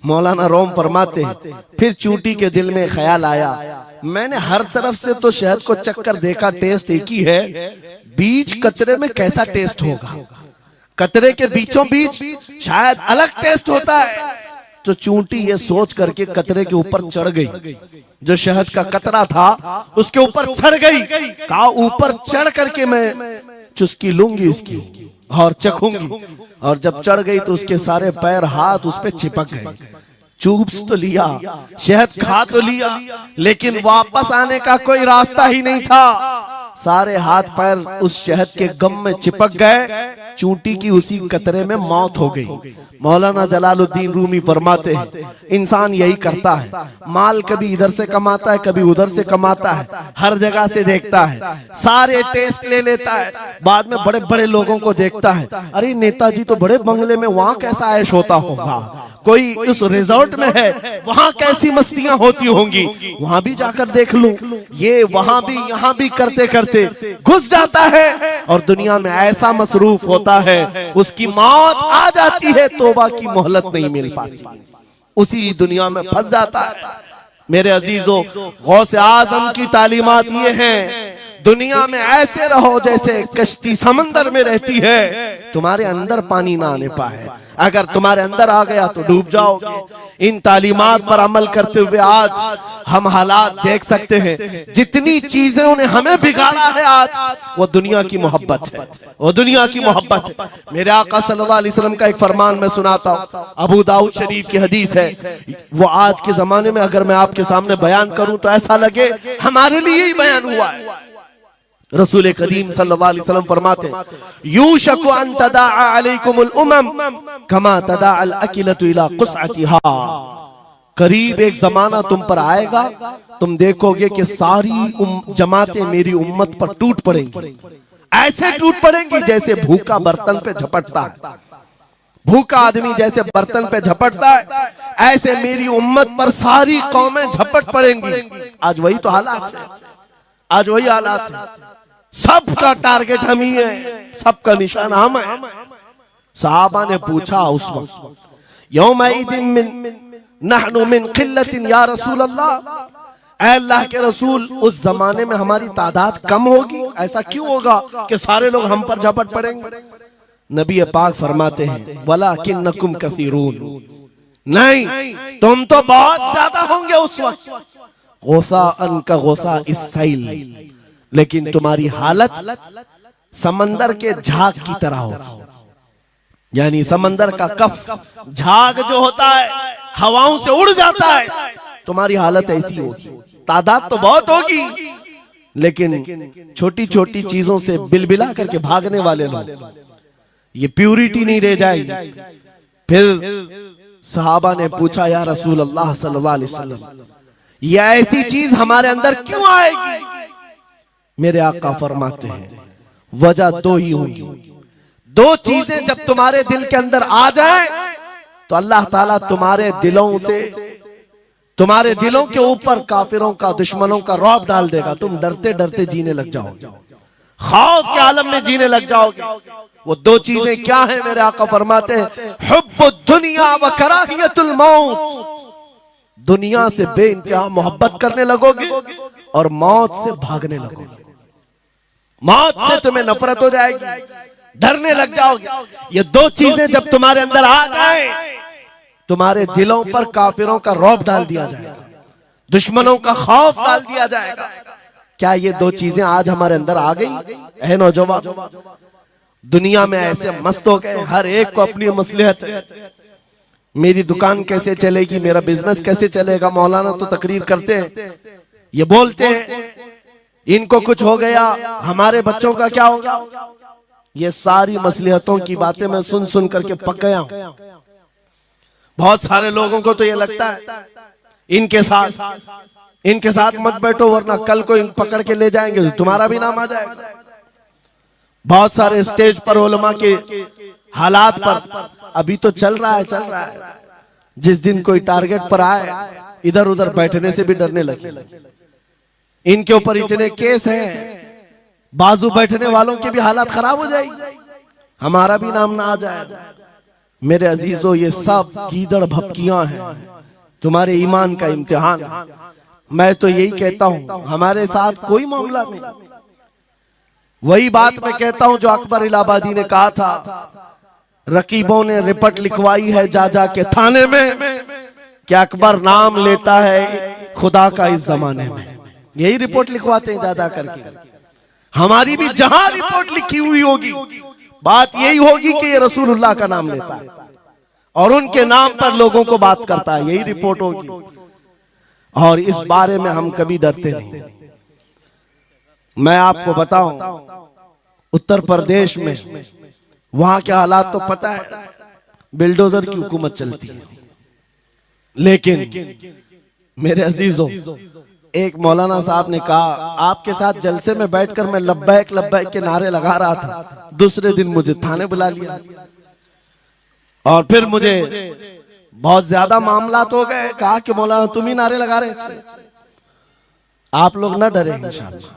मौलाना रोम फरमाते हैं, फिर चूंटी के दिल में ख्याल आया, मैंने हर तरफ से तो शहद को चक्कर देखा, टेस्ट एक ही है, बीच कतरे में कैसा टेस्ट होगा? कतरे के बीचों बीच शायद अलग टेस्ट होता है। तो चूंटी ये सोच करके कतरे के ऊपर चढ़ गई, जो शहद का कतरा था उसके ऊपर चढ़ गई। कहा ऊपर चढ़ करके मैं चुस्की लूंगी इसकी और चखूंगी। और जब चढ़ गई तो उसके सारे पैर हाथ उस पे चिपक गए। चूप तो लिया, शहद खा तो लिया, लेकिन वापस आने का कोई रास्ता ही नहीं था। सारे हाथ पैर उस शहद के गम में चिपक गए। चूंटी की उसी कतरे में मौत हो गई। मौलाना जलालुद्दीन रूमी फरमाते हैं, इंसान यही करता है, माल कभी इधर से कमाता है, कभी उधर से कमाता है, हर जगह से देखता है, सारे टेस्ट ले लेता है, बाद में बड़े बड़े लोगों को देखता है, अरे नेताजी तो बड़े बंगले में, वहां कैसा ऐश होता होगा, कोई उस रिजॉर्ट में है, वहां कैसी मस्तियां होती होंगी, वहां भी जाकर देख लूं। ये वहां भी यहाँ भी करते करते घुस जाता है और दुनिया में ऐसा मसरूफ होता है, उसकी मौत आ जाती है, तौबा की मोहलत नहीं मिल पाती, उसी दुनिया में फंस जाता है। मेरे अजीजों, गौसे आजम की तालीमात ये हैं, दुनिया में ऐसे रहो जैसे कश्ती समंदर में रहती है, तुम्हारे अंदर पानी ना आने पाए। अगर तुम्हारे अंदर आ गया तो डूब जाओगे। इन तालीमात पर अमल करते हुए आज हम हालात देख सकते हैं। जितनी चीजों ने हमें बिगाड़ा है आज, वो दुनिया की मोहब्बत है, वो दुनिया की मोहब्बत है। मेरे आका सल्लल्लाहु अलैहि वसल्लम का एक फरमान मैं सुनाता हूँ, अबू दाऊद शरीफ की हदीस है। वो आज के जमाने में अगर मैं आपके सामने बयान करूं तो ऐसा लगे हमारे लिए ही बयान हुआ है। रसूल करीम सल्लल्लाहु अलैहि वसल्लम फरमाते हैं, यूशकु अन तदाअ अलैकुमुल उमम कमा तदाअल अकिलतु इला कुसअतिहा। करीब एक जमाना तुम पर आएगा, तुम देखोगे कि सारी जमातें मेरी उम्मत पर टूट पड़ेंगी। ऐसे टूट पड़ेंगी जैसे भूखा बर्तन पे झपटता है। भूखा आदमी जैसे बर्तन पे झपटता है, ऐसे मेरी उम्मत पर सारी कौमें झपट पड़ेंगी। आज वही तो हालात है, आज वही हालात है। सबका टारगेट हम ही है, सबका निशान हम है। सहाबा ने पूछा उस वक्त, यौमइदिन मिन नहनु मिन किल्लतिन या रसूल अल्लाह, ऐ अल्लाह के रसूल उस जमाने में हमारी तादाद कम होगी, ऐसा क्यों होगा कि सारे लोग हम पर झपट पड़ेंगे? नबी पाक फरमाते हैं, वलाकिन्नकुम कसीरून, नहीं तुम तो बहुत ज्यादा होंगे उस वक्त, गोसा अनका गोसा इस्साइल, लेकिन तुम्हारी हालत समंदर के झाग की तरह होगी। यानी समंदर का कफ झाग जो होता है हवाओं से उड़ जाता है, तुम्हारी हालत ऐसी होगी। तादाद तो बहुत होगी, लेकिन छोटी छोटी चीजों से बिलबिला करके भागने वाले लोग, ये प्यूरिटी नहीं रह जाएगी। फिर सहाबा ने पूछा, या रसूल अल्लाह सल्लल्लाहु अलैहि वसल्लम, ये ऐसी चीज हमारे अंदर क्यों आएगी? मेरे आका फरमाते हैं, वजह दो ही होगी। दो चीजें जब तुम्हारे दिल के अंदर आ जाए तो अल्लाह ताला तुम्हारे दिलों से, तुम्हारे दिलों के ऊपर काफिरों का, दुश्मनों का रौब डाल देगा। तुम डरते डरते जीने लग जाओगे, खौफ के आलम में जीने लग जाओगे। वो दो चीजें क्या है? मेरे आका फरमाते हैं, हुब्बुद दुनिया व कराहियतुल मौत, दुनिया से बेइंतहा मोहब्बत करने लगोगे और मौत से भागने लगोगे। मौत से तुम्हें नफरत हो जाएगी, डरने लग जाओगे। ये दो चीजें जब तुम्हारे अंदर आ जाए, तुम्हारे दिलों पर काफिरों का रौब डाल दिया जाएगा, दुश्मनों का खौफ डाल दिया जाएगा। क्या ये दो चीजें आज हमारे अंदर आ गई? है नौजवान, दुनिया में ऐसे मस्त हो गए, हर एक को अपनी मसलहत है। मेरी दुकान कैसे चलेगी, मेरा बिजनेस कैसे चलेगा। मौलाना तो तकरीर करते हैं, ये बोलते हैं इनको कुछ हो गया, हमारे बच्चों का क्या होगा। ये सारी मसलहतों की बातें मैं सुन सुन करके पक गया हूं। बहुत सारे लोगों को तो ये लगता है इनके साथ मत बैठो, वरना कल को इन पकड़ के ले जाएंगे तो तुम्हारा भी नाम आ जाएगा। बहुत सारे स्टेज पर उलमा के हालात पर अभी तो चल रहा है। जिस दिन कोई टारगेट पर आए, इधर उधर बैठने से भी डरने लगे। इनके ऊपर इतने केस हैं, बाजू बैठने वालों की भी हालत खराब हो जाएगी, हमारा भी नाम ना आ जाए। मेरे अजीजों, ये सब गीदड़ भपकियां हैं, तुम्हारे ईमान का इम्तिहान। मैं तो यही कहता हूं, हमारे साथ कोई मामला नहीं। वही बात मैं कहता हूं जो अकबर इलाहाबादी ने कहा था, रकीबों ने रिपोर्ट लिखवाई है जा जा के थाने में कि अकबर नाम लेता है खुदा का इस जमाने में। यही रिपोर्ट लिखवाते हैं जा जा करके। हमारी भी जहां रिपोर्ट लिखी हुई होगी, बात यही होगी कि ये रसूलुल्लाह का नाम लेता है और उनके नाम पर लोगों को बात करता है, यही रिपोर्ट होगी। और इस बारे में हम कभी डरते नहीं। मैं आपको बताऊं, उत्तर प्रदेश में वहां के हालात तो पता है, बिल्डोजर की हुकूमत चलती है। लेकिन मेरे अजीजों, एक मौलाना साहब ने कहा, आपके साथ जलसे में बैठकर मैं लब्बैक लब्बैक के नारे लगा रहा था, दूसरे दिन मुझे थाने बुला लिया और फिर मुझे बहुत ज्यादा मामलात हो गए। कहा कि मौलाना तुम ही नारे लगा रहे थे। आप लोग ना डरे इंशाअल्लाह।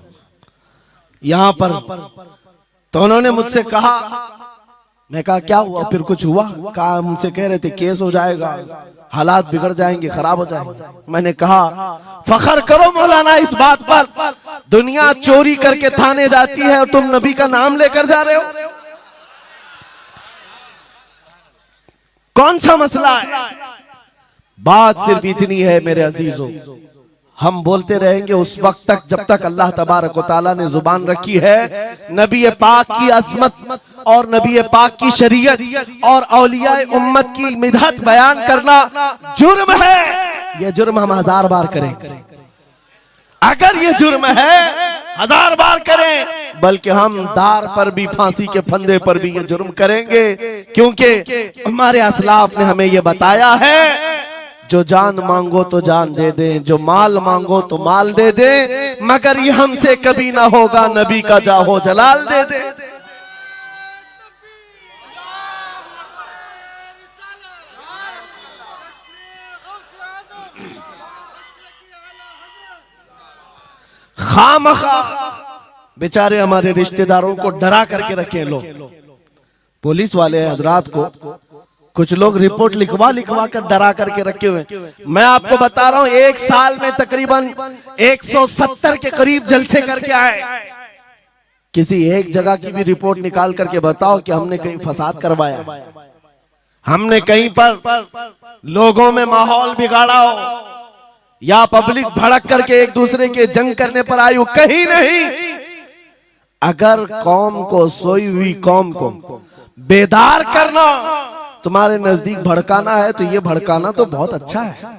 यहां पर तो उन्होंने मुझसे कहा, मैं कहा क्या हुआ, फिर कुछ हुआ? कहा हमसे कह रहे थे केस हो जाएगा, हालात बिगड़ जाएंगे, खराब हो जाएंगे। मैंने कहा फख्र करो मौलाना इस बात पर, दुनिया चोरी करके थाने जाती है और तुम नबी का नाम लेकर जा रहे हो, कौन सा मसला है? बात सिर्फ इतनी है मेरे अजीजों, हम बोलते रहेंगे उस वक्त तक जब तक अल्लाह तबारक व तआला ने जुबान रखी है। नबी पाक की अजमत और नबी पाक की शरीयत और औलिया उम्मत की मिदहत बयान करना जुर्म है। यह जुर्म हम 1000 बार करेंगे, अगर ये जुर्म है 1000 बार करें, बल्कि हम दार पर भी, फांसी के फंदे पर भी ये जुर्म करेंगे, क्योंकि हमारे असलाफ ने हमें ये बताया है जो जान मांगो तो जान दे दें, जो माल मांगो तो माल दे दें, मगर ये हमसे कभी ना होगा नबी का जाहो जलाल दे दे। खामखा बेचारे हमारे रिश्तेदारों को डरा करके रखे लोग, पुलिस वाले हजरात को कुछ लोग रिपोर्ट लिखवा कर डरा करके रखे हुए। मैं आपको बता रहा हूं, एक साल में तकरीबन 170 के करीब जलसे करके आए। किसी एक जगह की भी रिपोर्ट निकाल करके बताओ कि हमने कहीं फसाद करवाया, हमने कहीं पर लोगों में माहौल बिगाड़ा हो, या पब्लिक भड़क करके एक दूसरे के जंग करने पर आई हो, कहीं नहीं। अगर कौम को, सोई हुई कौम को बेदार करना तुम्हारे नजदीक भड़काना है तो ये भड़काना तो बहुत अच्छा है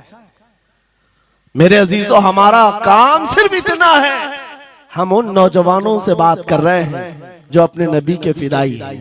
मेरे अजीजों। हमारा काम सिर्फ इतना है, हम उन नौजवानों से बात कर रहे हैं जो अपने नबी के फिदाई हैं,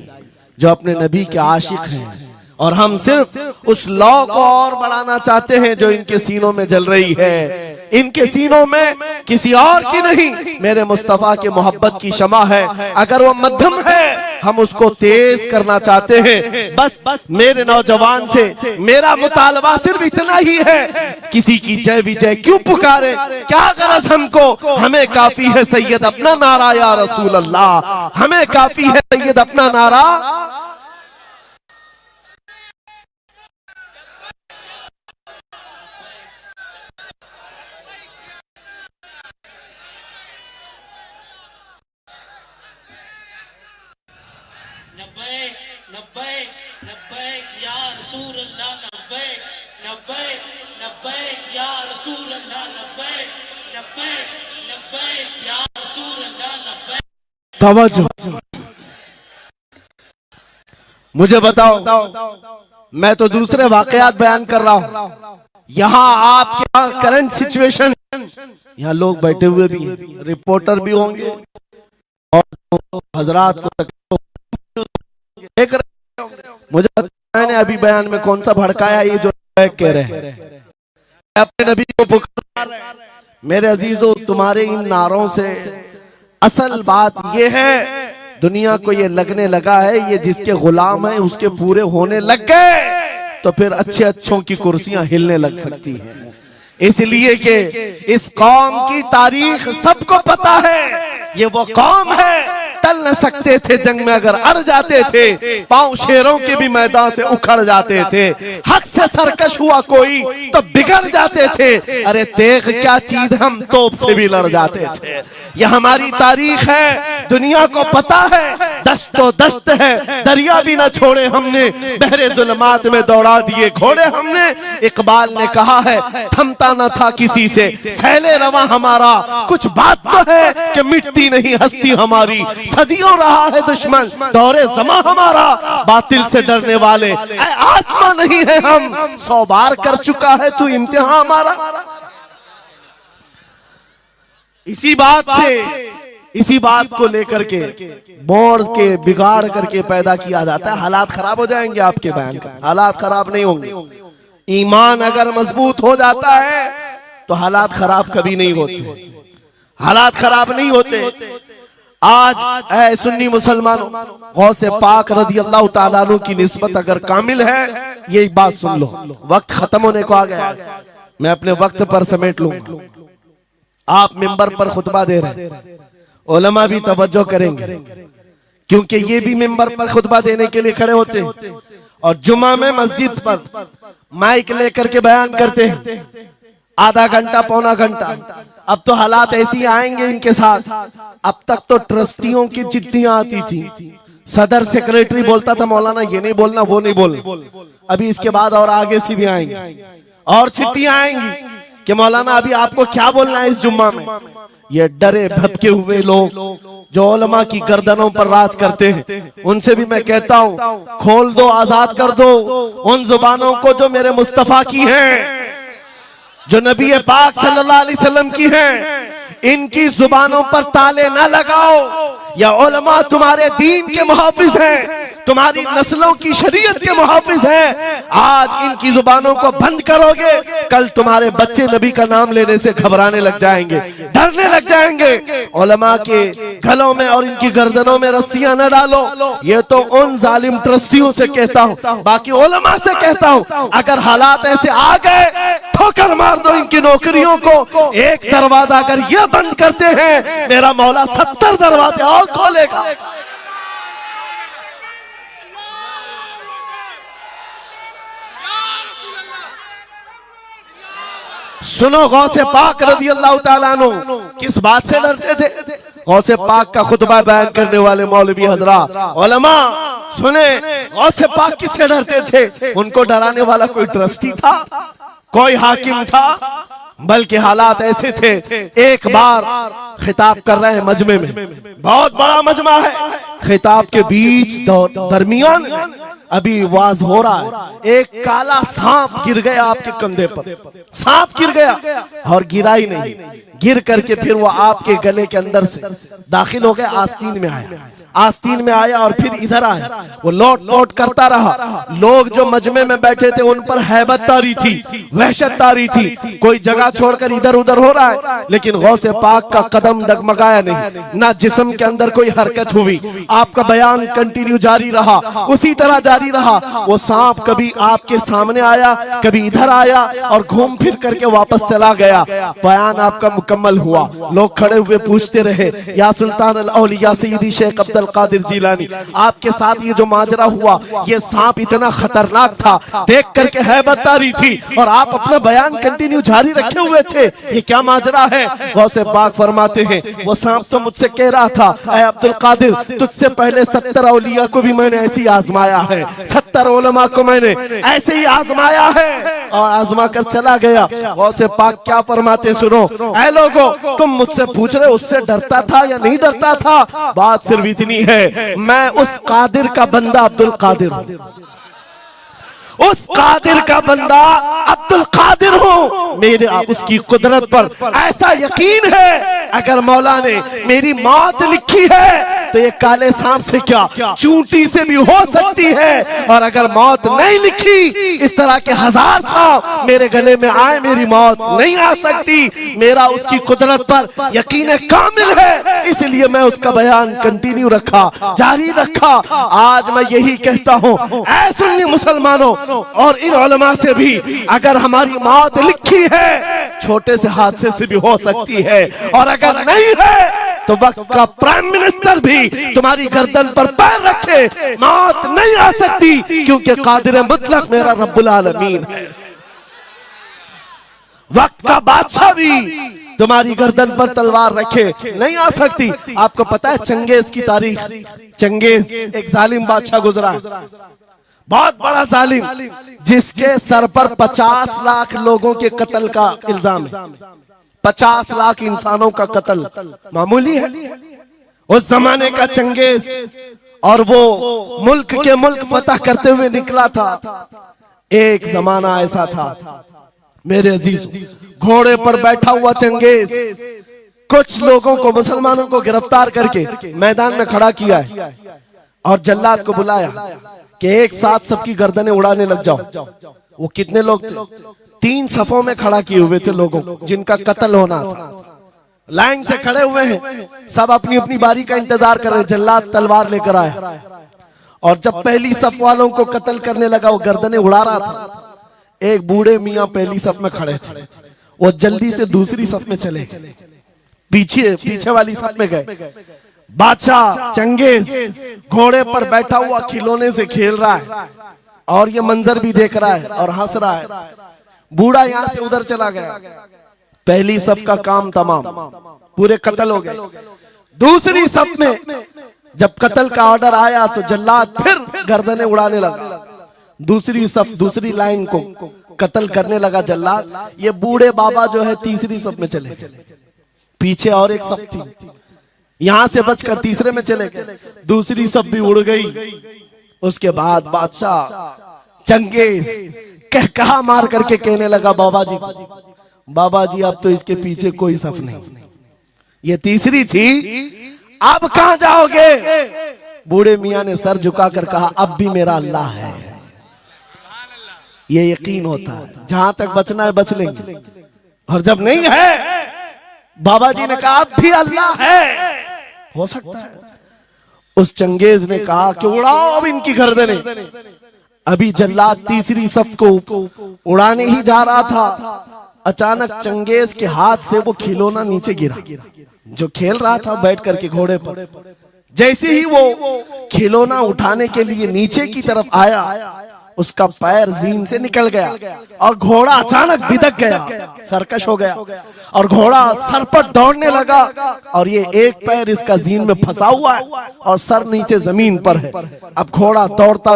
जो अपने नबी के आशिक हैं, और हम सिर्फ उस लौ को और बढ़ाना चाहते हैं जो इनके सीनों में जल रही है। इनके सीनों में किसी और की नहीं, मेरे मुस्तफा के मोहब्बत की शमा है। अगर वो मध्यम है हम उसको तेज करना चाहते हैं। बस मेरे नौजवान से मेरा मुतालबा सिर्फ इतना ही है, किसी की जय विजय क्यों पुकारे, क्या गरज हमको, हमें काफी है सैयद अपना नारा या रसूल अल्लाह, हमें काफी है सैयद अपना नारा। तवज्जो, मुझे बताओ, मैं तो दूसरे वाकयात बयान कर रहा हूं, यहाँ आपके यहाँ करंट सिचुएशन, यहाँ लोग बैठे हुए भी हैं, रिपोर्टर भी होंगे और हजरात को देख रहे होंगे। मुझे मैंने अभी बयान में कौन सा भड़काया, ये जो कह रहे हैं अपने नबी को पुकार रहे हैं। मेरे अजीजों, तुम्हारे इन नारों से असल बात ये है, दुनिया को ये लगने लगा है ये जिसके गुलाम है उसके पूरे होने लग गए, तो फिर अच्छे अच्छों की कुर्सियां हिलने लग सकती हैं। इसलिए कि इस कौम की तारीख सबको पता है, ये वो कौम है टल न सकते थे जंग में, अगर अड़ जाते थे पांव शेरों के भी मैदान से उखड़ जाते थे, हक से सरकश हुआ कोई तो बिगड़ जाते थे, अरे देख क्या चीज हम तोप से भी लड़ जाते थे। ये हमारी तारीख है, दुनिया को पता है, दश्त तो दश्त है, दरिया भी न छोड़े हमने, बहरे जुल्मात में दौड़ा दिए घोड़े हमने। इकबाल ने कहा है थमता न था किसी से सैले रवा हमारा, कुछ बात तो है कि मिटती नहीं हस्ती हमारी, सदियों रहा है दुश्मन दौरे ज़मा हमारा, बातिल से डरने वाले आसमां नहीं है हम, 100 बार कर चुका है तू इम्तिहान हमारा। इसी बात को लेकर के बोर्ड के बिगाड़ करके पैदा किया जाता है। हालात खराब हो जाएंगे आपके बयान का, हालात खराब नहीं होंगे। ईमान अगर मजबूत हो जाता है तो हालात खराब कभी नहीं होते, हालात खराब नहीं होते। आज ऐ सुन्नी मुसलमानों, गौसे पाक रज़ी अल्लाह ताला अन्हु की निस्बत अगर कामिल है, ये एक बात सुन लो, वक्त खत्म होने को आ गया, मैं अपने वक्त पर समेट लूंगा। आप मिंबर पर खुतबा दे रहे हैं, उलमा भी तवज्जो करेंगे क्योंकि ये भी मिंबर पर खुतबा देने के लिए खड़े होते हैं और जुमा में मस्जिद पर माइक लेकर के बयान करते हैं आधा घंटा पौना घंटा। अब तो हालात ऐसी आएंगे इनके साथ। अब तक तो ट्रस्टियों की चिट्ठियां आती थी, सदर सेक्रेटरी बोलता था मौलाना ये नहीं बोलना वो नहीं बोलना। अभी इसके बाद और आगे से भी आएंगी और चिट्ठियां आएंगी कि मौलाना अभी आपको क्या बोलना है इस जुम्मा में। ये डरे भटके हुए लोग जो उलमा की गर्दनों पर राज करते हैं, उनसे भी मैं कहता हूं खोल दो, आजाद कर दो उन जुबानों को जो मेरे मुस्तफा की हैं, जो नबी पाक सल्लल्लाहु अलैहि वसल्लम की हैं। इनकी जुबानों पर ताले ना लगाओ। या उलमा तुम्हारे दीन के मुहाफिज हैं, तुम्हारी नस्लों की शरीयत के मुहाफिज हैं। आज इनकी जुबानों को बंद करोगे, कल तुम्हारे बच्चे नबी का नाम लेने से घबराने लग जाएंगे, डरने लग जाएंगे। उलमा के गलों में और इनकी गर्दनों में रस्सियां न डालो। ये तो उन जालिम ट्रस्टियों से कहता हूं, बाकी उलमा से कहता हूं अगर हालात ऐसे आ गए ठोकर मार दो इनकी नौकरियों को। एक दरवाजा अगर ये बंद करते हैं, मेरा मौला 70 दरवाजे और खोलेगा। सुनो गौसे पाक रज़ी अल्लाह ताला अन्हु किस बात से डरते थे। गौसे पाक का खुतबा बयान करने वाले मौलवी हजरात उलमा सुने, गौसे पाक किससे डरते थे। उनको डराने वाला कोई ट्रस्टी था, कोई हाकिम था, बल्कि हालात ऐसे थे। एक बार खिताब कर रहे हैं मजमे में, बहुत बड़ा मजमा है, खिताब के बीच दरमियान अभी वाज हो रहा है, एक काला सांप गिर गया आपके कंधे पर। सांप गिर गया और गिरा ही नहीं, गिर करके फिर वो आपके गले के अंदर से दाखिल हो गया, आस्तीन में आया। आस्तीन में आया और फिर इधर आया, वो लौट लौट करता रहा। लोग जो मजमे में बैठे थे उन पर हैबत तारी थी, वहशत तारी थी। कोई जगह छोड़कर इधर उधर हो रहा है, लेकिन गौसे पाक का कदम डगमगाया नहीं, ना जिस्म के अंदर कोई हरकत हुई। आपका बयान कंटिन्यू जारी रहा, उसी तरह जारी रहा। वो सांप कभी आपके सामने आया, कभी इधर आया और घूम फिर करके वापस चला गया। बयान आपका मुकम्मल हुआ। लोग खड़े हुए पूछते रहे, या सुल्तान अल औलिया सय्यदी शेख अब्दुल कादिर जिलानी, आपके साथ ये जो माजरा हुआ, ये सांप इतना खतरनाक था, देख करके हैबत तारी थी और आप अपना बयान कंटिन्यू जारी रखे हुए थे, ये क्या माजरा है। गौसे पाक फरमाते हैं वो सांप तो मुझसे कह रहा था, ऐ अब्दुल कादिर तुझसे पहले 70 औलिया को भी मैंने ऐसे ही आजमाया है, 70 उलमा को मैंने ऐसे ही आजमाया है और आजमा कर चला गया। गौसे पाक क्या फरमाते सुनो, ऐ लोगो तुम मुझसे पूछ रहे उससे डरता था या नहीं डरता था, बात सिर्फ इतनी है, मैं उस कादिर का बंदा अब्दुल कादिर हूं, उस कादिर का बंदा अब्दुल कादिर हूं। मेरे उसकी कुदरत पर ऐसा यकीन है, अगर मौला ने मेरी मौत लिखी है तो ये काले सांप से क्या चूंटी से भी हो सकती है, और अगर मौत नहीं लिखी, इस तरह के 1000 सांप मेरे गले में आए, मेरी मौत नहीं आ सकती। मेरा उसकी कुदरत पर यकीन कामिल है, इसलिए मैं उसका बयान कंटिन्यू रखा, जारी रखा। आज मैं यही कहता हूं, ऐ सुन्नी मुसलमानों और इन उलमा से भी, अगर हमारी मौत लिखी है, छोटे से हादसे से भी हो सकती है, और अगर नहीं है तो वक्त का प्राइम मिनिस्टर भी तुम्हारी गर्दन पर पैर रखे, मौत नहीं आ सकती, क्योंकि कादिर मुतलक मेरा रब्बुल आलमीन है। वक्त का बादशाह भी तुम्हारी गर्दन पर तलवार रखे, नहीं आ सकती। आपको पता है चंगेज की तारीख, चंगेज एक जालिम बादशाह गुजरा है, बहुत बड़ा जालिम, जिसके सर पर 50 लाख लोगों के कत्ल का इल्जाम है। 50 लाख इंसानों का कत्ल मामूली है उस जमाने का चंगेज, और वो मुल्क के मुल्क फतह करते हुए निकला था। एक जमाना ऐसा था मेरे अजीज, घोड़े पर बैठा हुआ चंगेज कुछ लोगों को, मुसलमानों को गिरफ्तार करके मैदान में खड़ा किया है और जल्लाद को बुलाया कि एक साथ सबकी गर्दनें उड़ाने लग जाओ। वो कितने लोग थे? 3 सफों में खड़ा किए हुए थे लोगों जिनका कत्ल होना था। लाइन से खड़े हुए हैं, सब अपनी अपनी बारी का इंतजार कर रहे हैं। जल्लाद तलवार लेकर आया और जब पहली सफ वालों को कत्ल करने लगा, वो गर्दनें उड़ा रहा था। एक बूढ़े मियाँ पहली सफ में खड़े थे, वो जल्दी से दूसरी सफ में चले, पीछे वाली सफ में गए। बादशाह चंगेज घोड़े पर बैठा हुआ खिलौने से खेल रहा है और ये मंजर भी देख रहा है और हंस रहा है। बूढ़ा यहां से उधर चला गया, पहली सफ का काम तमाम, पूरे कत्ल हो गए। दूसरी सफ में जब कत्ल का ऑर्डर आया तो जल्लाद फिर गर्दनें उड़ाने लगा। दूसरी सफ, दूसरी लाइन को कत्ल करने लगा जल्लाद। ये बूढ़े बाबा जो है तीसरी सफ में चले गए, पीछे और एक सफ थी, यहां से बचकर तीसरे में चले गए, दूसरी सफ भी उड़ गई। उसके बाद बादशाह चंगेज कहा मार करके कहने लगा, बाबा जी अब तो इसके पीछे कोई सफ नहीं, ये तीसरी थी, अब कहां जाओगे? बूढ़े मियां ने सर झुकाकर कहा, अब भी मेरा अल्लाह है। ये यकीन होता है जहां तक बचना है बच लेंगे, और जब नहीं है, बाबा जी ने कहा अब भी अल्लाह है, हो सकता है। उस चंगेज ने कहा कि उड़ाओ अब इनकी गर्दनें। अभी जल्लाद तीसरी सफ को उड़ाने ही जा रहा था, अचानक चंगेज के हाथ से वो खिलौना नीचे गिरा जो खेल रहा था बैठ करके घोड़े पर। जैसे ही वो खिलौना उठाने के लिए नीचे की तरफ आया, उसका पैर जीन से निकल गया और घोड़ा अचानक बिदक गया, सरकश हो गया और घोड़ा सर पर दौड़ने लगा। और ये एक पैर इसका जीन में फंसा हुआ है और सर नीचे जमीन पर है। अब घोड़ा दौड़ता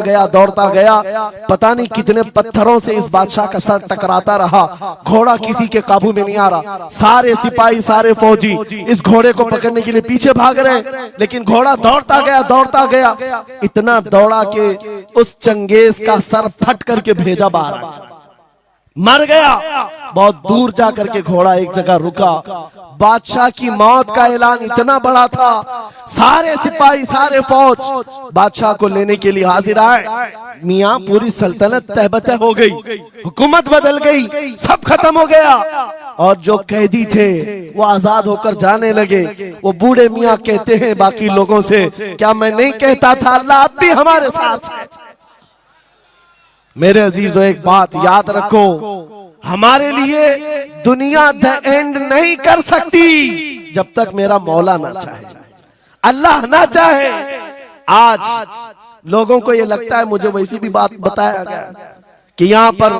गया, पता नहीं कितने पत्थरों से इस बादशाह का सर टकराता रहा। घोड़ा किसी के काबू में नहीं आ रहा, सारे सिपाही, सारे फौजी इस घोड़े को पकड़ने के लिए पीछे भाग रहे, लेकिन घोड़ा दौड़ता गया, इतना दौड़ा कि उस चंगेज का सर फट करके भेजा बाहर, मर गया। बहुत दूर जाकर के घोड़ा एक जगह रुका। बादशाह की मौत का ऐलान इतना बड़ा था, सारे सिपाही, सारे फौज बादशाह को लेने के लिए हाजिर आए। मियां पूरी सल्तनत तहबतह हो गई, हुकूमत बदल गई, सब खत्म हो गया। और जो कैदी थे वो आजाद होकर जाने लगे। वो बूढ़े मियां कहते हैं बाकी लोगों से, क्या मैं नहीं कहता था अल्लाह अब भी हमारे साथ है? मेरे अजीजों, एक बात याद रखो, हमारे लिए दुनिया द एंड नहीं कर सकती जब तक मेरा मौला ना चाहे, अल्लाह ना चाहे। आज लोगों को ये लगता है, मुझे वैसी भी बात बताया गया कि यहाँ पर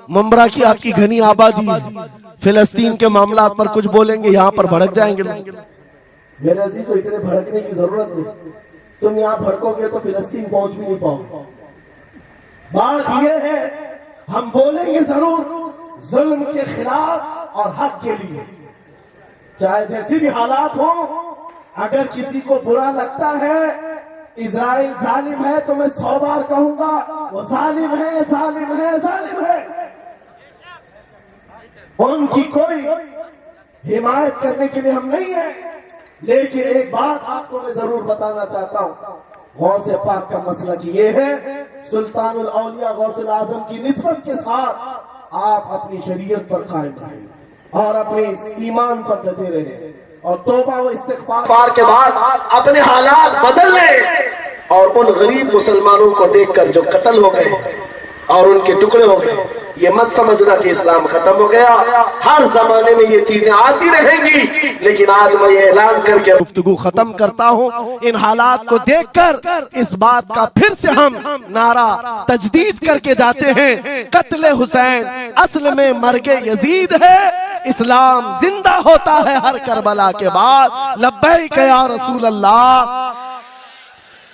मुंबरा की आपकी घनी आबादी है, फिलिस्तीन के मामला पर कुछ बोलेंगे यहाँ पर भड़क जाएंगे लोग। मेरे अजीजों, इतने भड़कने की जरूरत नहीं, तुम यहाँ भड़कोगे तो फिलिस्तीन पहुंच भी नहीं पाओगे। बात यह है, हम बोलेंगे जरूर जुल्म के खिलाफ और हक के लिए, चाहे जैसी भी हालात हो। अगर किसी को बुरा लगता है इजराइल जालिम है, तो मैं 100 बार कहूंगा वो जालिम है, जालिम है, जालिम है। उनकी कोई हिमायत करने के लिए हम नहीं है, लेकिन एक बात आपको मैं जरूर बताना चाहता हूं, गौसे पाक का मसला कि ये है, सुल्तानुल औलिया गौसुल आजम की निस्बत के साथ आप अपनी शरीयत पर कायम रहें और अपने ईमान पर डटे रहें और तौबा व इस्तिग़फ़ार के बाद अपने हालात बदल लें। और उन गरीब मुसलमानों को देखकर जो कत्ल हो गए और उनके टुकड़े हो गए, ये मत समझना कि इस्लाम खत्म हो गया। हर जमाने में ये चीजें आती रहेंगी, लेकिन आज मैं ये ऐलान करके गुफ्तगू खत्म करता हूँ। इन हालात को देखकर इस बात का फिर से हम नारा तजदीद करके जाते हैं, कत्ले हुसैन असल में मर्गे यजीद है, इस्लाम जिंदा होता है हर करबला के बाद। लब्बैक या रसूल अल्लाह,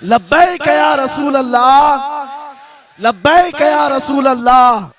लब्बैक या रसूल अल्लाह, लब्बैक या रसूल अल्लाह।